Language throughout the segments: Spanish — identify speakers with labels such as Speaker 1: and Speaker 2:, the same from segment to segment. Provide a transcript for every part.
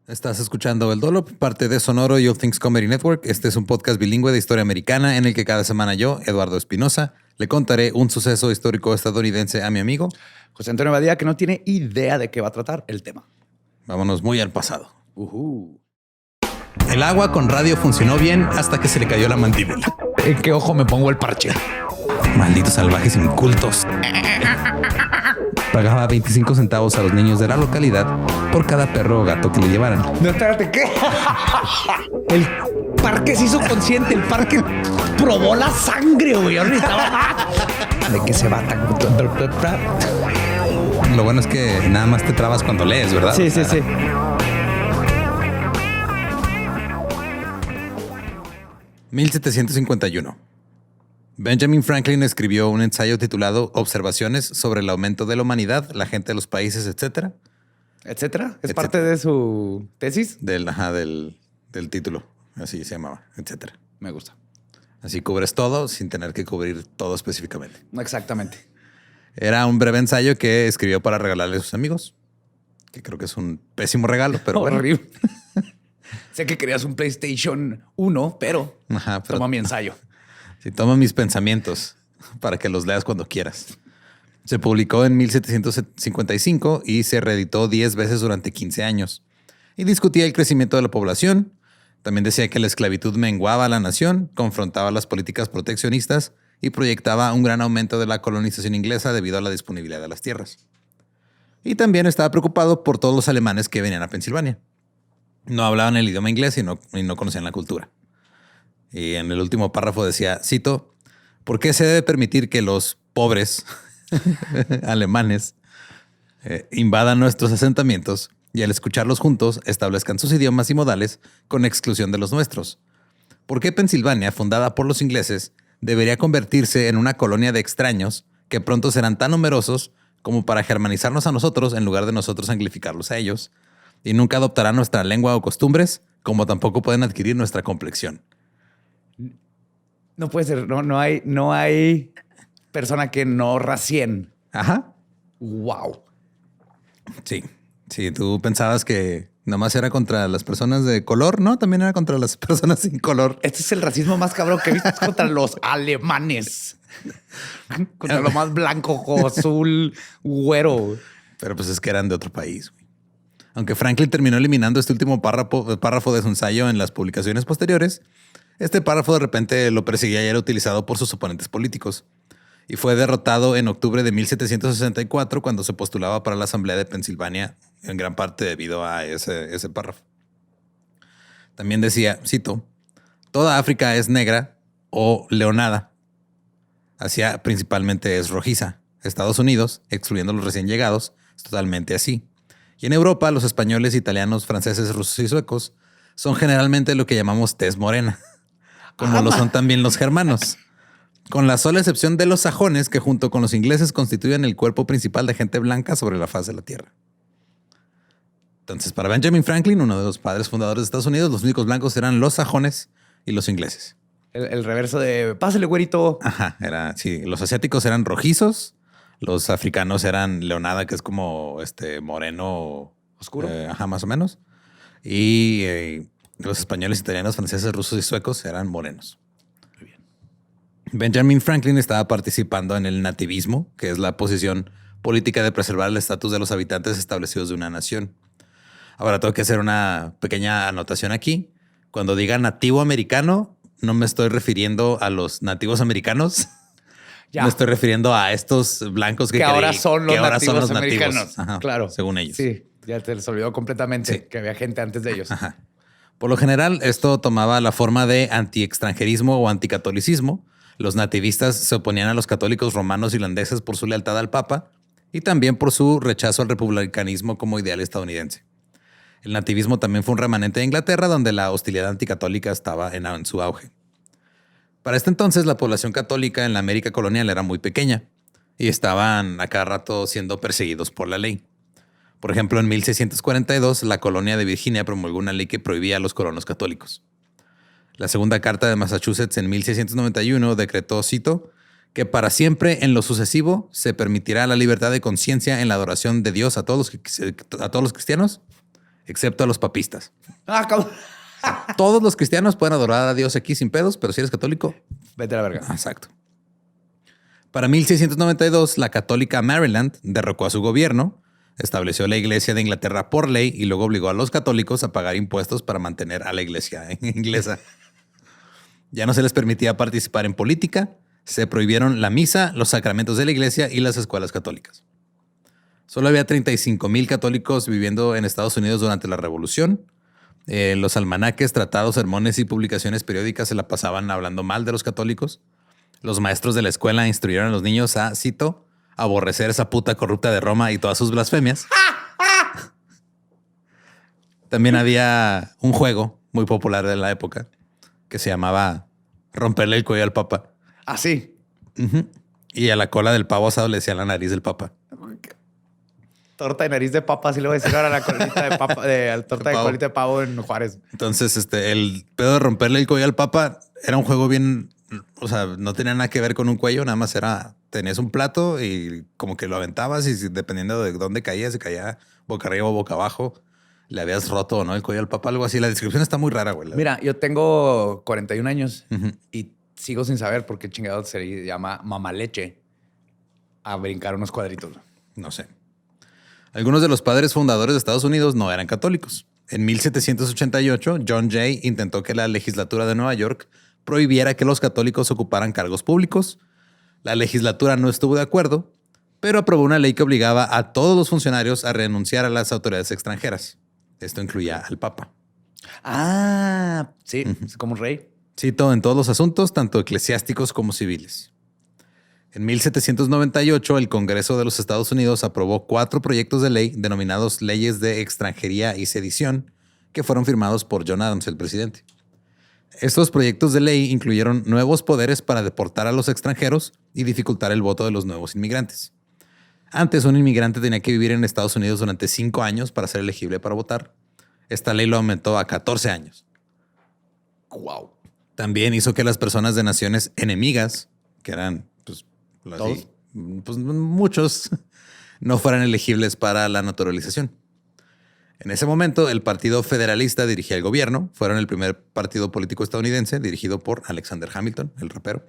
Speaker 1: Estás escuchando El Dolo, parte de Sonoro y All Things Comedy Network. Este es un podcast bilingüe de historia americana en el que cada semana yo, Eduardo Espinosa, le contaré un suceso histórico estadounidense a mi amigo
Speaker 2: José Antonio Badía, que no tiene idea de qué va a tratar el tema.
Speaker 1: Vámonos muy al pasado. El agua con radio funcionó bien hasta que se le cayó la mandíbula.
Speaker 2: ¿En qué ojo me pongo el parche?
Speaker 1: Malditos salvajes incultos. Pagaba 25 centavos a los niños de la localidad por cada perro o gato que le llevaran.
Speaker 2: No, espérate, ¿qué? El parque se hizo consciente. El parque probó la sangre, güey. Ahorita. ¿De qué se va tan?
Speaker 1: Lo bueno es que nada más te trabas cuando lees, ¿verdad?
Speaker 2: Sí.
Speaker 1: 1751. Benjamin Franklin escribió un ensayo titulado Observaciones sobre el aumento de la humanidad, la gente de los países, etcétera.
Speaker 2: ¿Etcétera? ¿Es parte de su tesis?
Speaker 1: Del título. Así se llamaba, etcétera.
Speaker 2: Me gusta.
Speaker 1: Así cubres todo sin tener que cubrir todo específicamente.
Speaker 2: Exactamente.
Speaker 1: Era un breve ensayo que escribió para regalarle a sus amigos, que creo que es un pésimo regalo, pero bueno.
Speaker 2: Horrible. Sé que querías un PlayStation 1, pero toma mi ensayo.
Speaker 1: Sí, toma mis pensamientos para que los leas cuando quieras. Se publicó en 1755 y se reeditó 10 veces durante 15 años. Y discutía el crecimiento de la población. También decía que la esclavitud menguaba a la nación, confrontaba las políticas proteccionistas y proyectaba un gran aumento de la colonización inglesa debido a la disponibilidad de las tierras. Y también estaba preocupado por todos los alemanes que venían a Pensilvania. No hablaban el idioma inglés y no conocían la cultura. Y en el último párrafo decía, cito, ¿por qué se debe permitir que los pobres alemanes invadan nuestros asentamientos y al escucharlos juntos establezcan sus idiomas y modales con exclusión de los nuestros? ¿Por qué Pensilvania, fundada por los ingleses, debería convertirse en una colonia de extraños que pronto serán tan numerosos como para germanizarnos a nosotros en lugar de nosotros anglificarlos a ellos? Y nunca adoptarán nuestra lengua o costumbres, como tampoco pueden adquirir nuestra complexión.
Speaker 2: No puede ser. No hay persona que no racien.
Speaker 1: Ajá.
Speaker 2: Wow.
Speaker 1: Sí. Tú pensabas que nomás era contra las personas de color, ¿no? También era contra las personas sin color.
Speaker 2: Este es el racismo más cabrón que he visto. Es contra los alemanes. Contra lo más blanco, ojo azul, güero.
Speaker 1: Pero pues es que eran de otro país, güey. Aunque Franklin terminó eliminando este último párrafo de su ensayo en las publicaciones posteriores, este párrafo de repente lo perseguía y era utilizado por sus oponentes políticos. Y fue derrotado en octubre de 1764 cuando se postulaba para la Asamblea de Pensilvania, en gran parte debido a ese párrafo. También decía, cito, toda África es negra o leonada. Asia principalmente es rojiza. Estados Unidos, excluyendo los recién llegados, es totalmente así. Y en Europa, los españoles, italianos, franceses, rusos y suecos son generalmente lo que llamamos tez morena, como lo son también los germanos, con la sola excepción de los sajones, que junto con los ingleses constituyen el cuerpo principal de gente blanca sobre la faz de la tierra. Entonces, para Benjamin Franklin, uno de los padres fundadores de Estados Unidos, los únicos blancos eran los sajones y los ingleses.
Speaker 2: El reverso de pásale, güerito.
Speaker 1: Ajá, los asiáticos eran rojizos. Los africanos eran leonada, que es como moreno
Speaker 2: oscuro.
Speaker 1: Más o menos. Y los españoles, italianos, franceses, rusos y suecos eran morenos.
Speaker 2: Muy bien.
Speaker 1: Benjamin Franklin estaba participando en el nativismo, que es la posición política de preservar el estatus de los habitantes establecidos de una nación. Ahora tengo que hacer una pequeña anotación aquí. Cuando diga nativo americano, no me estoy refiriendo a los nativos americanos. Ya. Me estoy refiriendo a estos blancos que
Speaker 2: ahora son los nativos americanos.
Speaker 1: Ajá,
Speaker 2: claro.
Speaker 1: Según ellos.
Speaker 2: Sí, ya te les olvidó completamente que había gente antes de ellos.
Speaker 1: Ajá. Por lo general, esto tomaba la forma de anti-extranjerismo o anticatolicismo. Los nativistas se oponían a los católicos romanos irlandeses por su lealtad al Papa y también por su rechazo al republicanismo como ideal estadounidense. El nativismo también fue un remanente de Inglaterra, donde la hostilidad anticatólica estaba en su auge. Para este entonces, la población católica en la América colonial era muy pequeña y estaban a cada rato siendo perseguidos por la ley. Por ejemplo, en 1642, la colonia de Virginia promulgó una ley que prohibía a los colonos católicos. La segunda carta de Massachusetts en 1691 decretó, cito, que para siempre en lo sucesivo se permitirá la libertad de conciencia en la adoración de Dios a todos los cristianos, excepto a los papistas.
Speaker 2: Ah, cabrón.
Speaker 1: Todos los cristianos pueden adorar a Dios aquí sin pedos, pero si eres católico,
Speaker 2: Vete a la verga.
Speaker 1: exacto. Para 1692, la católica Maryland derrocó a su gobierno, estableció la Iglesia de Inglaterra por ley y luego obligó a los católicos a pagar impuestos para mantener a la iglesia inglesa. Ya no se les permitía participar en política, se prohibieron la misa, los sacramentos de la iglesia y las escuelas católicas. Solo había 35,000 católicos viviendo en Estados Unidos durante la Revolución. Los almanaques, tratados, sermones y publicaciones periódicas se la pasaban hablando mal de los católicos. Los maestros de la escuela instruyeron a los niños a, cito, aborrecer esa puta corrupta de Roma y todas sus blasfemias. También había un juego muy popular de la época que se llamaba romperle el cuello al papa.
Speaker 2: Ah, sí.
Speaker 1: Y a la cola del pavo asado le decía la nariz del papa.
Speaker 2: Torta de nariz de papa, así le voy a decir ahora a la colita de papa, torta de colita de pavo en Juárez.
Speaker 1: Entonces, el pedo de romperle el cuello al papa era un juego bien, o sea, no tenía nada que ver con un cuello, nada más era, tenías un plato y como que lo aventabas y dependiendo de dónde caía, si caía boca arriba o boca abajo, le habías roto o no el cuello al papa, algo así. La descripción está muy rara, güey.
Speaker 2: Mira, yo tengo 41 años y sigo sin saber por qué chingado se llama mamaleche a brincar unos cuadritos.
Speaker 1: No sé. Algunos de los padres fundadores de Estados Unidos no eran católicos. En 1788, John Jay intentó que la legislatura de Nueva York prohibiera que los católicos ocuparan cargos públicos. La legislatura no estuvo de acuerdo, pero aprobó una ley que obligaba a todos los funcionarios a renunciar a las autoridades extranjeras. Esto incluía al Papa.
Speaker 2: Ah, sí, es como un rey.
Speaker 1: Cito, en todos los asuntos, tanto eclesiásticos como civiles. En 1798, el Congreso de los Estados Unidos aprobó 4 proyectos de ley denominados Leyes de Extranjería y Sedición, que fueron firmados por John Adams, el presidente. Estos proyectos de ley incluyeron nuevos poderes para deportar a los extranjeros y dificultar el voto de los nuevos inmigrantes. Antes, un inmigrante tenía que vivir en Estados Unidos durante 5 años para ser elegible para votar. Esta ley lo aumentó a 14 años.
Speaker 2: Wow.
Speaker 1: También hizo que las personas de naciones enemigas, que eran
Speaker 2: ¿Todos?
Speaker 1: Pues muchos, no fueran elegibles para la naturalización. En ese momento, el Partido Federalista dirigía el gobierno. Fueron el primer partido político estadounidense dirigido por Alexander Hamilton, el rapero.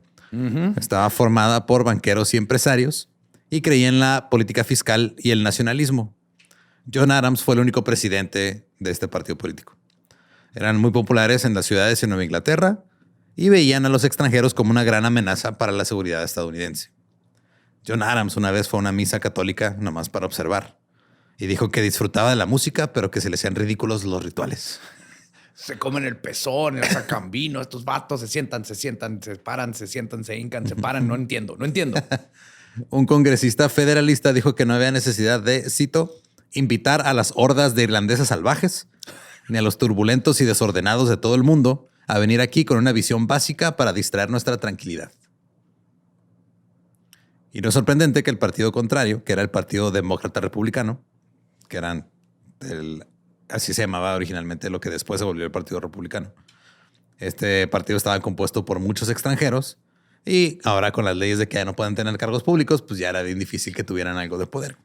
Speaker 1: Estaba formada por banqueros y empresarios y creía en la política fiscal y el nacionalismo. John Adams fue el único presidente de este partido político. Eran muy populares en las ciudades de Nueva Inglaterra y veían a los extranjeros como una gran amenaza para la seguridad estadounidense. John Adams una vez fue a una misa católica nomás para observar y dijo que disfrutaba de la música, pero que se le hacían ridículos los rituales.
Speaker 2: Se comen el pezón, le sacan vino. Estos vatos se sientan, se paran, se sientan, se hincan, se paran. No entiendo.
Speaker 1: Un congresista federalista dijo que no había necesidad de, cito, invitar a las hordas de irlandeses salvajes ni a los turbulentos y desordenados de todo el mundo a venir aquí con una visión básica para distraer nuestra tranquilidad. Y no es sorprendente que el partido contrario, que era el Partido Demócrata Republicano, que eran así se llamaba originalmente lo que después se volvió el Partido Republicano. Este partido estaba compuesto por muchos extranjeros y ahora con las leyes de que ya no pueden tener cargos públicos, pues ya era bien difícil que tuvieran algo de poder.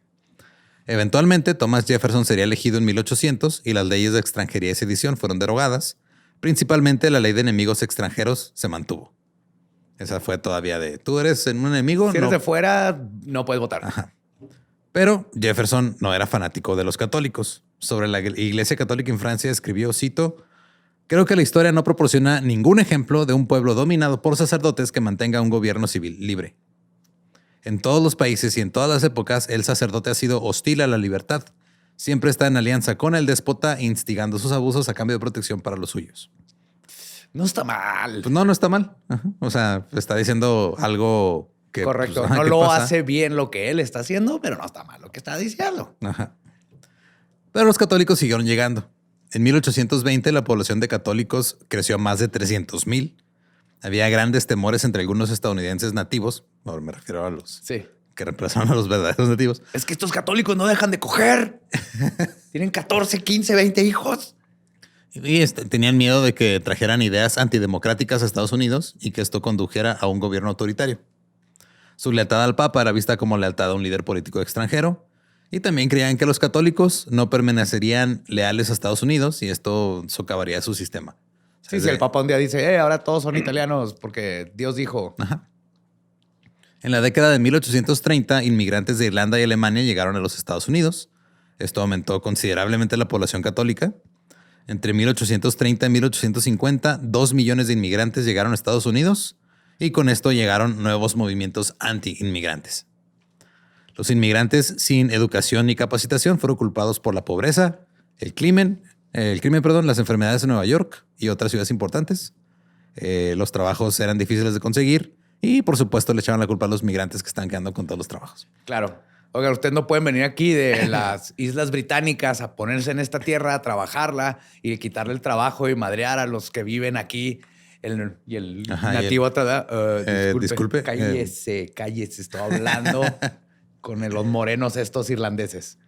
Speaker 1: Eventualmente, Thomas Jefferson sería elegido en 1800 y las leyes de extranjería y sedición fueron derogadas. Principalmente la ley de enemigos extranjeros se mantuvo. Esa fue todavía de, tú eres un enemigo.
Speaker 2: Si eres de fuera, no puedes votar.
Speaker 1: Ajá. Pero Jefferson no era fanático de los católicos. Sobre la Iglesia Católica en Francia escribió, cito, creo que la historia no proporciona ningún ejemplo de un pueblo dominado por sacerdotes que mantenga un gobierno civil libre. En todos los países y en todas las épocas, el sacerdote ha sido hostil a la libertad. Siempre está en alianza con el déspota, instigando sus abusos a cambio de protección para los suyos.
Speaker 2: No está mal.
Speaker 1: Pues no está mal. Ajá. O sea, está diciendo algo que...
Speaker 2: Correcto.
Speaker 1: Pues,
Speaker 2: no lo hace bien lo que él está haciendo, pero no está mal lo que está diciendo.
Speaker 1: Ajá. Pero los católicos siguieron llegando. En 1820 la población de católicos creció a más de 300,000. Había grandes temores entre algunos estadounidenses nativos. Ahora me refiero a los que reemplazaron a los verdaderos nativos.
Speaker 2: Es que estos católicos no dejan de coger. Tienen 14, 15, 20 hijos.
Speaker 1: Y tenían miedo de que trajeran ideas antidemocráticas a Estados Unidos y que esto condujera a un gobierno autoritario. Su lealtad al Papa era vista como lealtad a un líder político extranjero Y también creían que los católicos no permanecerían leales a Estados Unidos y esto socavaría su sistema.
Speaker 2: Sí, si el Papa un día dice, ahora todos son italianos porque Dios dijo.
Speaker 1: Ajá. En la década de 1830, inmigrantes de Irlanda y Alemania llegaron a los Estados Unidos. Esto aumentó considerablemente la población católica. Entre 1830 y 1850, 2 millones de inmigrantes llegaron a Estados Unidos y con esto llegaron nuevos movimientos anti-inmigrantes. Los inmigrantes sin educación ni capacitación fueron culpados por la pobreza, el crimen, las enfermedades en Nueva York y otras ciudades importantes. Los trabajos eran difíciles de conseguir y, por supuesto, le echaban la culpa a los migrantes que estaban quedando con todos los trabajos.
Speaker 2: Claro. Oigan, ustedes no pueden venir aquí de las Islas Británicas a ponerse en esta tierra, a trabajarla y quitarle el trabajo y madrear a los que viven aquí. Y el nativo
Speaker 1: disculpe.
Speaker 2: Cállese, estoy hablando con los morenos estos irlandeses.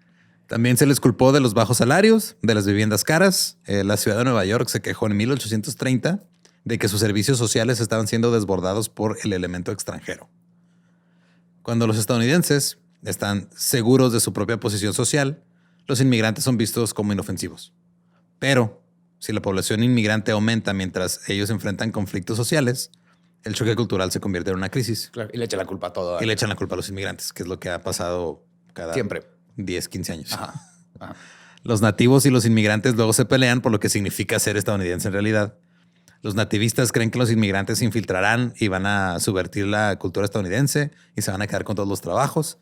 Speaker 1: También se les culpó de los bajos salarios, de las viviendas caras. La ciudad de Nueva York se quejó en 1830 de que sus servicios sociales estaban siendo desbordados por el elemento extranjero. Cuando los estadounidenses están seguros de su propia posición social, los inmigrantes son vistos como inofensivos. Pero si la población inmigrante aumenta mientras ellos enfrentan conflictos sociales, el choque cultural se convierte en una crisis.
Speaker 2: Claro, y le echan la culpa a todo.
Speaker 1: Y le echan la culpa a los inmigrantes, que es lo que ha pasado cada
Speaker 2: siempre
Speaker 1: 10, 15 años.
Speaker 2: Ajá. Ajá.
Speaker 1: Los nativos y los inmigrantes luego se pelean por lo que significa ser estadounidense en realidad. Los nativistas creen que los inmigrantes se infiltrarán y van a subvertir la cultura estadounidense y se van a quedar con todos los trabajos.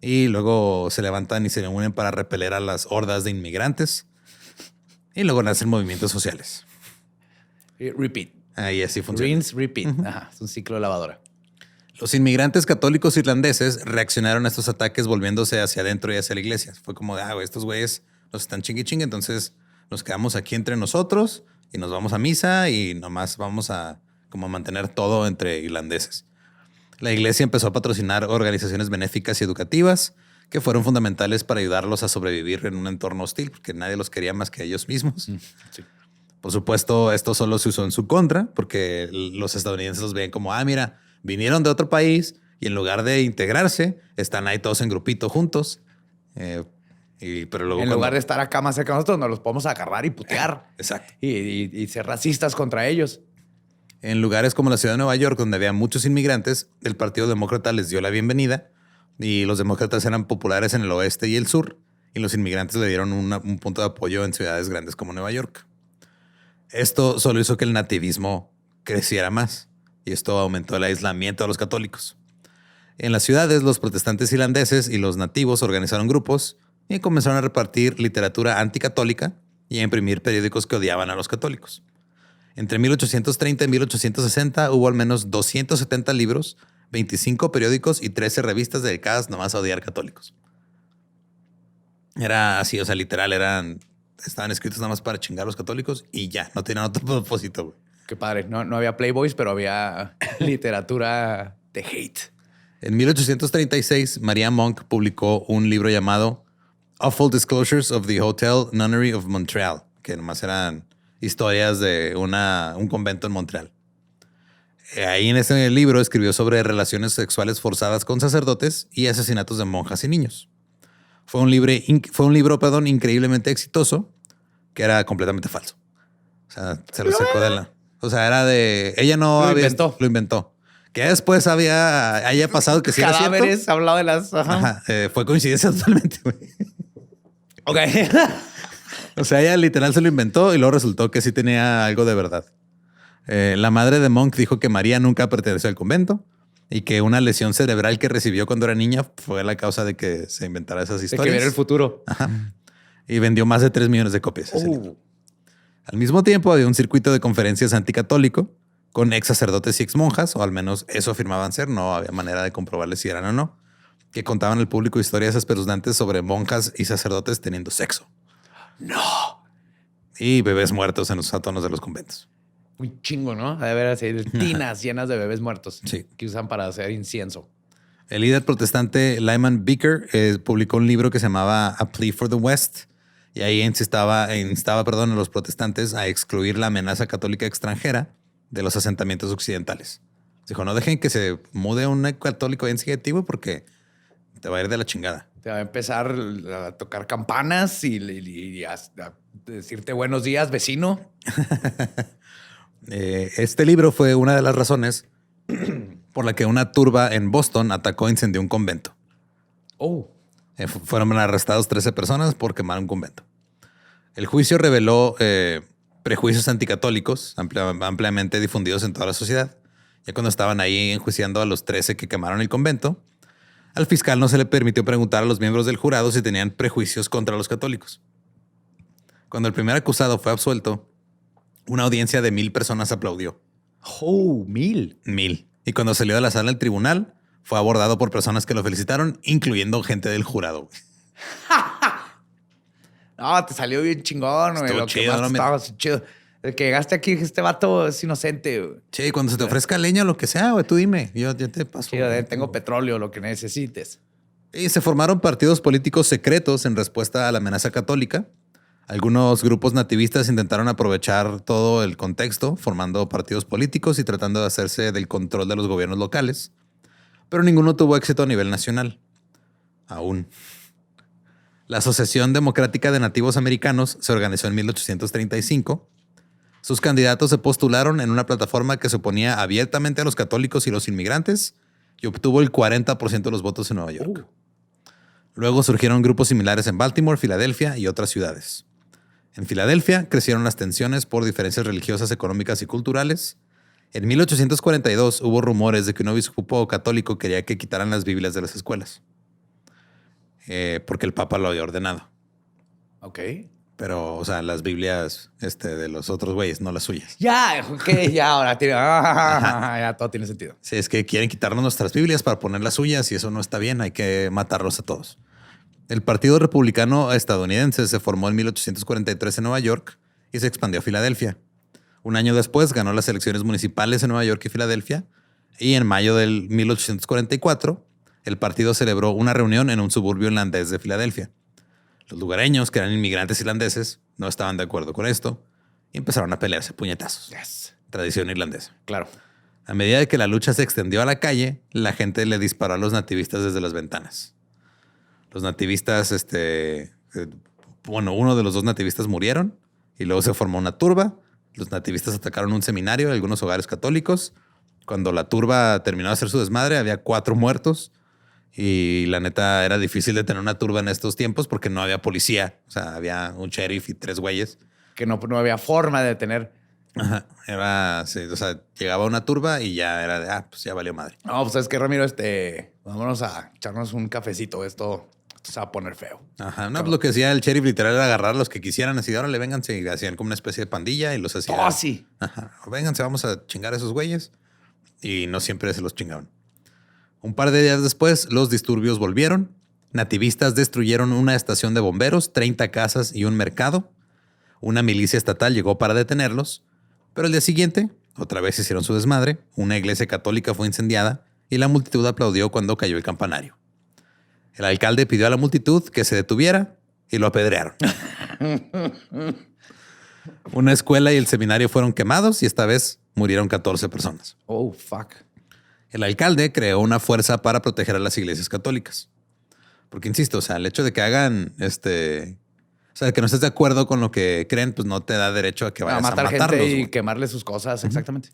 Speaker 1: Y luego se levantan y se unen para repeler a las hordas de inmigrantes. Y luego nacen movimientos sociales.
Speaker 2: Repeat.
Speaker 1: Ahí así funciona.
Speaker 2: Rinse, repeat. Ajá, es un ciclo de lavadora.
Speaker 1: Los inmigrantes católicos irlandeses reaccionaron a estos ataques volviéndose hacia adentro y hacia la iglesia. Fue como de, estos güeyes nos están chingue, entonces nos quedamos aquí entre nosotros y nos vamos a misa y nomás vamos a como mantener todo entre irlandeses. La iglesia empezó a patrocinar organizaciones benéficas y educativas que fueron fundamentales para ayudarlos a sobrevivir en un entorno hostil, porque nadie los quería más que ellos mismos.
Speaker 2: Sí.
Speaker 1: Por supuesto, esto solo se usó en su contra, porque los estadounidenses los ven como, mira, vinieron de otro país y en lugar de integrarse, están ahí todos en grupito juntos. Pero luego
Speaker 2: en lugar de estar acá más cerca de nosotros, nos los podemos agarrar y putear.
Speaker 1: Exacto.
Speaker 2: Y ser racistas contra ellos.
Speaker 1: En lugares como la ciudad de Nueva York, donde había muchos inmigrantes, el Partido Demócrata les dio la bienvenida y los demócratas eran populares en el oeste y el sur y los inmigrantes le dieron un punto de apoyo en ciudades grandes como Nueva York. Esto solo hizo que el nativismo creciera más y esto aumentó el aislamiento de los católicos. En las ciudades, los protestantes irlandeses y los nativos organizaron grupos y comenzaron a repartir literatura anticatólica y a imprimir periódicos que odiaban a los católicos. Entre 1830 y 1860 hubo al menos 270 libros, 25 periódicos y 13 revistas dedicadas nomás a odiar católicos. Era así, o sea, literal, estaban escritos nada más para chingar a los católicos y ya, no tenían otro propósito, güey.
Speaker 2: Qué padre. No había Playboys, pero había literatura de hate.
Speaker 1: En 1836, Maria Monk publicó un libro llamado Awful Disclosures of the Hotel Nunnery of Montreal, que nomás eran historias de un convento en Montreal. Ahí en ese libro escribió sobre relaciones sexuales forzadas con sacerdotes y asesinatos de monjas y niños. Fue un libro increíblemente exitoso, que era completamente falso. O sea, se lo sacó de la... O sea, era de... Ella no había... Lo inventó. Que después haya pasado que sí era cierto.
Speaker 2: Cadáveres, hablado de las...
Speaker 1: Ajá. Fue coincidencia totalmente, güey.
Speaker 2: Ok.
Speaker 1: O sea, ella literal se lo inventó y luego resultó que sí tenía algo de verdad. La madre de Monk dijo que María nunca perteneció al convento y que una lesión cerebral que recibió cuando era niña fue la causa de que se inventara esas historias.
Speaker 2: De que viera el futuro.
Speaker 1: Ajá. Y vendió más de 3 millones de copias. Al mismo tiempo, había un circuito de conferencias anticatólico con ex sacerdotes y ex monjas, o al menos eso afirmaban ser. No había manera de comprobarles si eran o no, que contaban al público historias espeluznantes sobre monjas y sacerdotes teniendo sexo.
Speaker 2: No.
Speaker 1: Y bebés muertos en los sótanos de los conventos.
Speaker 2: Un chingo, ¿no? Ha de haber así tinas llenas de bebés muertos.
Speaker 1: Sí.
Speaker 2: Que usan para hacer incienso.
Speaker 1: El líder protestante Lyman Beecher publicó un libro que se llamaba A Plea for the West. Y ahí instaba a los protestantes a excluir la amenaza católica extranjera de los asentamientos occidentales. Dijo, no dejen que se mude un católico bien significativo porque te va a ir de la chingada.
Speaker 2: Te va a empezar a tocar campanas y a decirte buenos días, vecino.
Speaker 1: Este libro fue una de las razones por la que una turba en Boston atacó e incendió un convento.
Speaker 2: Oh.
Speaker 1: Fueron arrestados 13 personas por quemar un convento. El juicio reveló prejuicios anticatólicos ampliamente difundidos en toda la sociedad. Ya cuando estaban ahí enjuiciando a los 13 que quemaron el convento, al fiscal no se le permitió preguntar a los miembros del jurado si tenían prejuicios contra los católicos. Cuando el primer acusado fue absuelto, una audiencia de 1,000 personas aplaudió.
Speaker 2: Oh, 1,000.
Speaker 1: 1,000. Y cuando salió de la sala del tribunal, fue abordado por personas que lo felicitaron, incluyendo gente del jurado.
Speaker 2: No, te salió bien chingón, güey. Lo
Speaker 1: chido,
Speaker 2: que más estaba chido. El que llegaste aquí, este vato es inocente, güey.
Speaker 1: Che, cuando se te ofrezca leña o lo que sea, güey, tú dime. Yo te paso.
Speaker 2: Chido, tengo petróleo, lo que necesites.
Speaker 1: Y se formaron partidos políticos secretos en respuesta a la amenaza católica. Algunos grupos nativistas intentaron aprovechar todo el contexto, formando partidos políticos y tratando de hacerse del control de los gobiernos locales. Pero ninguno tuvo éxito a nivel nacional. Aún. La Asociación Democrática de Nativos Americanos se organizó en 1835. Sus candidatos se postularon en una plataforma que se oponía abiertamente a los católicos y los inmigrantes y obtuvo el 40% de los votos en Nueva York. Luego surgieron grupos similares en Baltimore, Filadelfia y otras ciudades. En Filadelfia crecieron las tensiones por diferencias religiosas, económicas y culturales. En 1842 hubo rumores de que un obispo católico quería que quitaran las Biblias de las escuelas. Porque el Papa lo había ordenado.
Speaker 2: Ok.
Speaker 1: Pero, o sea, las Biblias de los otros güeyes, no las suyas.
Speaker 2: Ya, ok, ya, ahora tiene, ya todo tiene sentido.
Speaker 1: Sí, es que quieren quitarnos nuestras Biblias para poner las suyas y eso no está bien, hay que matarlos a todos. El Partido Republicano Estadounidense se formó en 1843 en Nueva York y se expandió a Filadelfia. Un año después ganó las elecciones municipales en Nueva York y Filadelfia y en mayo del 1844 el partido celebró una reunión en un suburbio irlandés de Filadelfia. Los lugareños, que eran inmigrantes irlandeses, no estaban de acuerdo con esto y empezaron a pelearse puñetazos.
Speaker 2: Yes.
Speaker 1: Tradición irlandesa.
Speaker 2: Claro.
Speaker 1: A medida de que la lucha se extendió a la calle, la gente le disparó a los nativistas desde las ventanas. Los nativistas, uno de los dos nativistas murieron y luego se formó una turba. Los nativistas atacaron un seminario y algunos hogares católicos. Cuando la turba terminó de hacer su desmadre, había 4 muertos. Y la neta era difícil de tener una turba en estos tiempos porque no había policía. O sea, había un sheriff y 3 güeyes.
Speaker 2: Que no había forma de tener.
Speaker 1: Ajá. Llegaba una turba y ya era de, pues ya valió madre.
Speaker 2: No, pues es que Ramiro, vámonos a echarnos un cafecito. Esto se va a poner feo.
Speaker 1: Ajá. No, pues lo que hacía el sheriff literal era agarrar a los que quisieran, así, ahora le vénganse y hacían como una especie de pandilla y los hacían.
Speaker 2: Oh, sí.
Speaker 1: Ajá. Vénganse, vamos a chingar a esos güeyes. Y no siempre se los chingaban. Un par de días después, los disturbios volvieron. Nativistas destruyeron una estación de bomberos, 30 casas y un mercado. Una milicia estatal llegó para detenerlos. Pero el día siguiente, otra vez hicieron su desmadre. Una iglesia católica fue incendiada y la multitud aplaudió cuando cayó el campanario. El alcalde pidió a la multitud que se detuviera y lo apedrearon. Una escuela y el seminario fueron quemados y esta vez murieron 14 personas.
Speaker 2: Oh, fuck.
Speaker 1: El alcalde creó una fuerza para proteger a las iglesias católicas. Porque, insisto, o sea, el hecho de que hagan o sea, que no estés de acuerdo con lo que creen, pues no te da derecho a que vayas a
Speaker 2: matar
Speaker 1: matarlos.
Speaker 2: Gente y quemarle sus cosas, exactamente.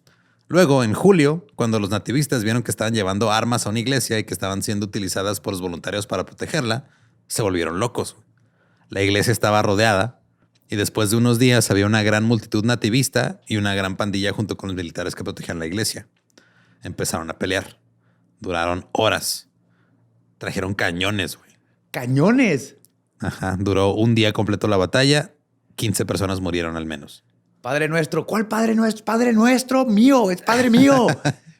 Speaker 1: Luego, en julio, cuando los nativistas vieron que estaban llevando armas a una iglesia y que estaban siendo utilizadas por los voluntarios para protegerla, se volvieron locos. La iglesia estaba rodeada y después de unos días había una gran multitud nativista y una gran pandilla junto con los militares que protegían la iglesia. Empezaron a pelear. Duraron horas. Trajeron cañones, güey.
Speaker 2: ¿Cañones?
Speaker 1: Ajá. Duró un día completo la batalla. 15 personas murieron al menos.
Speaker 2: Padre nuestro. ¿Cuál Padre nuestro? Padre nuestro, mío. Es Padre mío.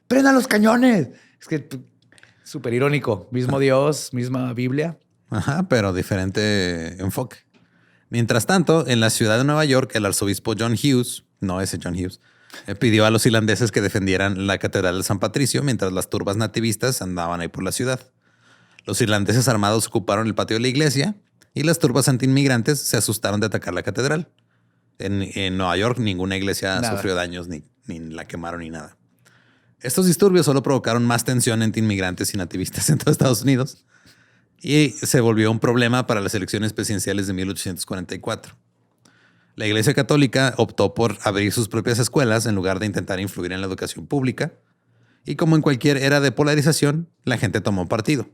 Speaker 2: Prendan los cañones. Es que súper irónico. Mismo Dios, misma Biblia.
Speaker 1: Ajá, pero diferente enfoque. Mientras tanto, en la ciudad de Nueva York, el arzobispo John Hughes, no ese John Hughes, pidió a los irlandeses que defendieran la catedral de San Patricio mientras las turbas nativistas andaban ahí por la ciudad. Los irlandeses armados ocuparon el patio de la iglesia y las turbas antiinmigrantes se asustaron de atacar la catedral. En Nueva York ninguna iglesia sufrió daños, ni la quemaron ni nada. Estos disturbios solo provocaron más tensión entre inmigrantes y nativistas en todo Estados Unidos. y se volvió un problema para las elecciones presidenciales de 1844. La Iglesia Católica optó por abrir sus propias escuelas en lugar de intentar influir en la educación pública. Y como en cualquier era de polarización, la gente tomó partido.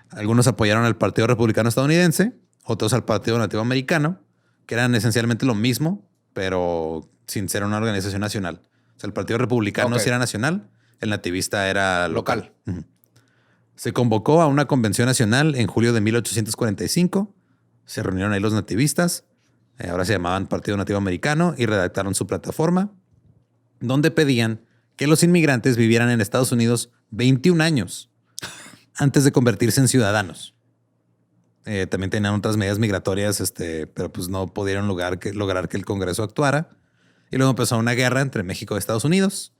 Speaker 1: Algunos apoyaron al Partido Republicano Estadounidense, otros al Partido Nativo Americano, que eran esencialmente lo mismo, pero sin ser una organización nacional. O sea, el Partido Republicano sí era nacional, el nativista era local. Se convocó a una convención nacional en julio de 1845. Se reunieron ahí los nativistas, ahora se llamaban Partido Nativo Americano, y redactaron su plataforma, donde pedían que los inmigrantes vivieran en Estados Unidos 21 años antes de convertirse en ciudadanos. También tenían otras medidas migratorias, pero pues no pudieron lograr que el Congreso actuara. Y luego empezó una guerra entre México y Estados Unidos.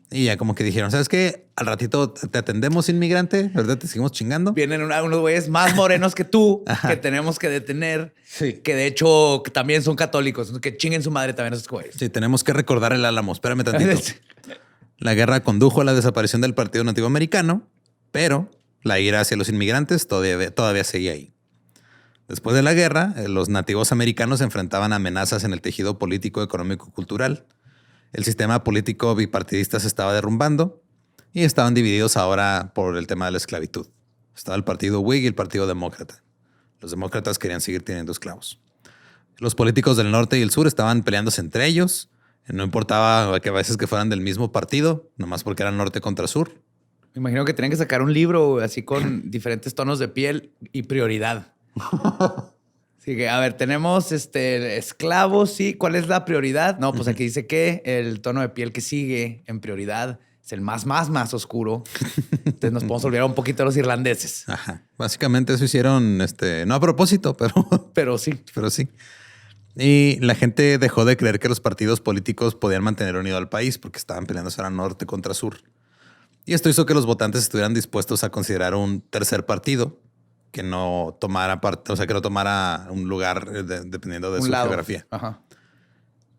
Speaker 1: Y ya como que dijeron, ¿sabes qué? Al ratito te atendemos, inmigrante. ¿Verdad? Te seguimos chingando.
Speaker 2: Vienen unos güeyes más morenos que tú que tenemos que detener. Sí. Que de hecho también son católicos. Que chinguen su madre también esos güeyes.
Speaker 1: Sí, tenemos que recordar el Álamo. Espérame tantito. La guerra condujo a la desaparición del Partido Nativo Americano, pero la ira hacia los inmigrantes todavía seguía ahí. Después de la guerra, los nativos americanos enfrentaban amenazas en el tejido político, económico y cultural. El sistema político bipartidista se estaba derrumbando y estaban divididos ahora por el tema de la esclavitud. Estaba el partido Whig y el partido demócrata. Los demócratas querían seguir teniendo esclavos. Los políticos del norte y el sur estaban peleándose entre ellos. No importaba que a veces que fueran del mismo partido, nomás porque eran norte contra sur.
Speaker 2: Me imagino que tenían que sacar un libro así con diferentes tonos de piel y prioridad. Así que, a ver, tenemos esclavos, sí. ¿Cuál es la prioridad? No, pues aquí dice que el tono de piel que sigue en prioridad es el más oscuro. Entonces nos podemos olvidar un poquito de los irlandeses.
Speaker 1: Ajá. Básicamente eso hicieron, no a propósito,
Speaker 2: pero sí.
Speaker 1: Pero sí. Y la gente dejó de creer que los partidos políticos podían mantener unido al país porque estaban peleándose ahora norte contra sur. Y esto hizo que los votantes estuvieran dispuestos a considerar un tercer partido que no tomara parte, o sea, que no tomara un lugar dependiendo de su geografía. Ajá.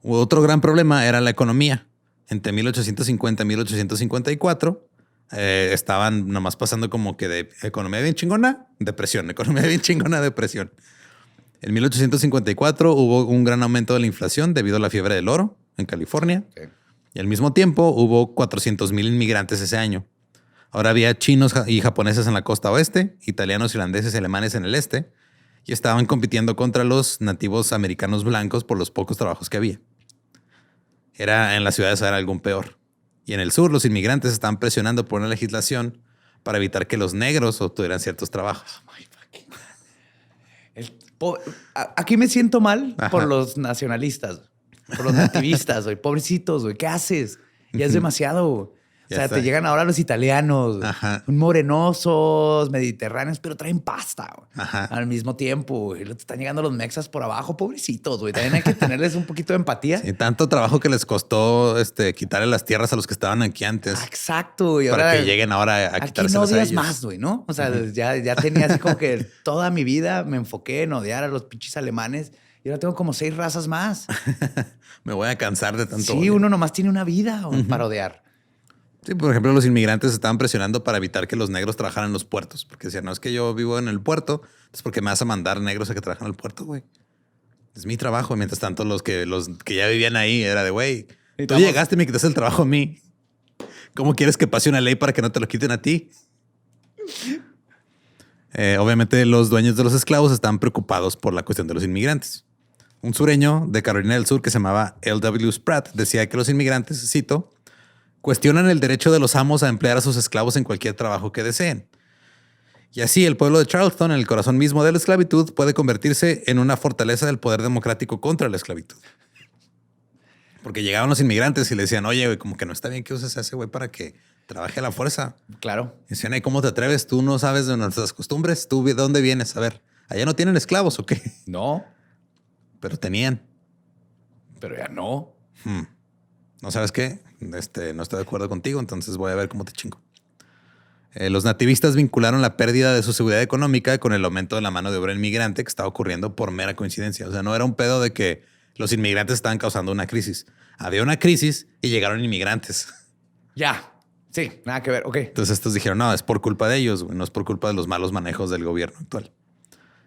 Speaker 1: Otro gran problema era la economía. Entre 1850 y 1854 estaban nomás pasando como que de economía bien chingona, depresión, economía bien chingona, depresión. En 1854 hubo un gran aumento de la inflación debido a la fiebre del oro en California. Okay. Y al mismo tiempo hubo 400,000 inmigrantes ese año. Ahora había chinos y japoneses en la costa oeste, italianos, irlandeses y alemanes en el este, y estaban compitiendo contra los nativos americanos blancos por los pocos trabajos que había. En las ciudades era algo peor. Y en el sur los inmigrantes estaban presionando por una legislación para evitar que los negros obtuvieran ciertos trabajos.
Speaker 2: Aquí me siento mal por los nacionalistas, por los nativistas, güey. Pobrecitos, güey. ¿Qué haces? Ya es demasiado. O sea, te llegan ahora los italianos, morenosos, mediterráneos, pero traen pasta al mismo tiempo. Y te están llegando los mexas por abajo, pobrecitos, güey. También hay que tenerles un poquito de empatía.
Speaker 1: Sí, tanto trabajo que les costó quitarle las tierras a los que estaban aquí antes.
Speaker 2: Exacto. Y
Speaker 1: para
Speaker 2: ahora,
Speaker 1: que lleguen ahora a quitárselas
Speaker 2: aquí no odias
Speaker 1: a ellos.
Speaker 2: más, güey, ¿no? O sea, ya tenía así como que toda mi vida me enfoqué en odiar a los pinches alemanes. Y ahora tengo como 6 razas más.
Speaker 1: Me voy a cansar de tanto
Speaker 2: odio. Uno nomás tiene una vida para odiar.
Speaker 1: Sí, por ejemplo, los inmigrantes estaban presionando para evitar que los negros trabajaran en los puertos. Porque decían, no, es que yo vivo en el puerto, es porque me vas a mandar negros a que trabajen en el puerto, güey. Es mi trabajo. Y mientras tanto, los que ya vivían ahí era de, güey, tú llegaste y me quitaste el trabajo a mí. ¿Cómo quieres que pase una ley para que no te lo quiten a ti? Obviamente, los dueños de los esclavos estaban preocupados por la cuestión de los inmigrantes. Un sureño de Carolina del Sur que se llamaba L.W. Spratt decía que los inmigrantes, cito, cuestionan el derecho de los amos a emplear a sus esclavos en cualquier trabajo que deseen. Y así el pueblo de Charleston, en el corazón mismo de la esclavitud, puede convertirse en una fortaleza del poder democrático contra la esclavitud. Porque llegaban los inmigrantes y le decían, oye, güey, como que no está bien que uses a ese güey para que trabaje a la fuerza.
Speaker 2: Claro.
Speaker 1: Y decían, ¿cómo te atreves? Tú no sabes de nuestras costumbres. ¿Tú de dónde vienes? A ver, ¿allá no tienen esclavos o qué?
Speaker 2: No.
Speaker 1: Pero tenían.
Speaker 2: Pero ya no.
Speaker 1: ¿No sabes qué? No estoy de acuerdo contigo, entonces voy a ver cómo te chingo. Los nativistas vincularon la pérdida de su seguridad económica con el aumento de la mano de obra inmigrante que estaba ocurriendo por mera coincidencia. O sea, no era un pedo de que los inmigrantes estaban causando una crisis. Había una crisis y llegaron inmigrantes.
Speaker 2: Ya. Sí, nada que ver. Ok.
Speaker 1: Entonces estos dijeron, no, es por culpa de ellos, güey, no es por culpa de los malos manejos del gobierno actual.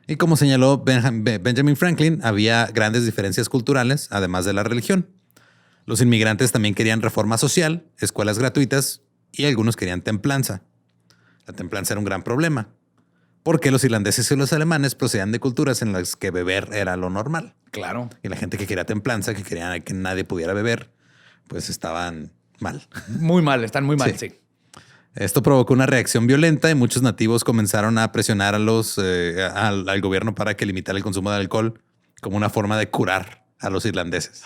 Speaker 1: Y como señaló Benjamin Franklin, había grandes diferencias culturales, además de la religión. Los inmigrantes también querían reforma social, escuelas gratuitas y algunos querían templanza. La templanza era un gran problema, porque los irlandeses y los alemanes procedían de culturas en las que beber era lo normal.
Speaker 2: Claro.
Speaker 1: Y la gente que quería templanza, que quería que nadie pudiera beber, pues estaban mal.
Speaker 2: Muy mal, están muy mal, sí.
Speaker 1: Esto provocó una reacción violenta y muchos nativos comenzaron a presionar a al gobierno para que limitara el consumo de alcohol como una forma de curar a los irlandeses.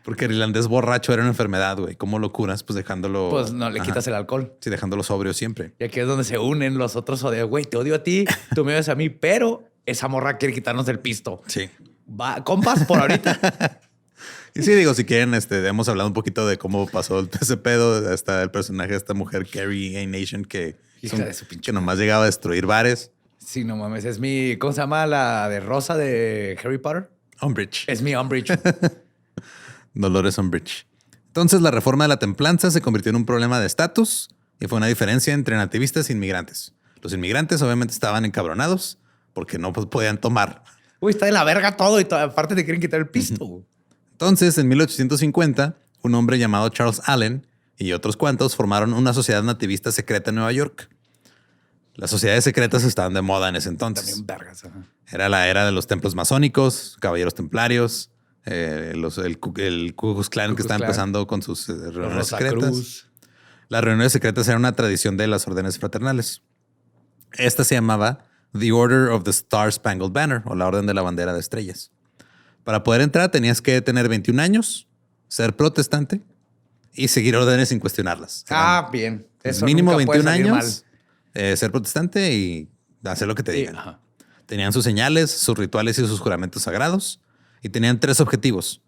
Speaker 1: Porque el irlandés borracho era una enfermedad, güey. ¿Cómo lo curas? Pues dejándolo...
Speaker 2: Pues no, le quitas el alcohol.
Speaker 1: Sí, dejándolo sobrio siempre.
Speaker 2: Y aquí es donde se unen los otros odios. Güey, te odio a ti, tú me odias a mí, pero esa morra quiere quitarnos el pisto.
Speaker 1: Sí.
Speaker 2: Va, compas, por ahorita.
Speaker 1: Y sí, digo, si quieren, hemos hablado un poquito de cómo pasó ese pedo. Hasta el personaje de esta mujer, Carrie A. Nation, que nomás llegaba a destruir bares.
Speaker 2: Sí, no mames. Es mi... ¿Cómo se llama la de rosa de Harry Potter?
Speaker 1: Umbridge.
Speaker 2: Es mi Umbridge.
Speaker 1: Dolores Umbridge. Entonces, la reforma de la templanza se convirtió en un problema de estatus y fue una diferencia entre nativistas e inmigrantes. Los inmigrantes obviamente estaban encabronados porque no podían tomar.
Speaker 2: Uy, está de la verga todo y aparte te quieren quitar el pisto.
Speaker 1: Entonces, en 1850, un hombre llamado Charles Allen y otros cuantos formaron una sociedad nativista secreta en Nueva York. Las sociedades secretas estaban de moda en ese entonces.
Speaker 2: También vergas.
Speaker 1: Era la era de los templos masónicos, caballeros templarios, el Ku Klux Klan que está empezando con sus reuniones secretas. Las reuniones secretas eran una tradición de las órdenes fraternales. Esta se llamaba The Order of the Star Spangled Banner o la Orden de la Bandera de Estrellas. Para poder entrar tenías que tener 21 años, ser protestante y seguir órdenes sin cuestionarlas.
Speaker 2: Bien.
Speaker 1: Eso mínimo 21 años, ser protestante y hacer lo que te digan. Ajá. Tenían sus señales, sus rituales y sus juramentos sagrados. Y tenían 3 objetivos: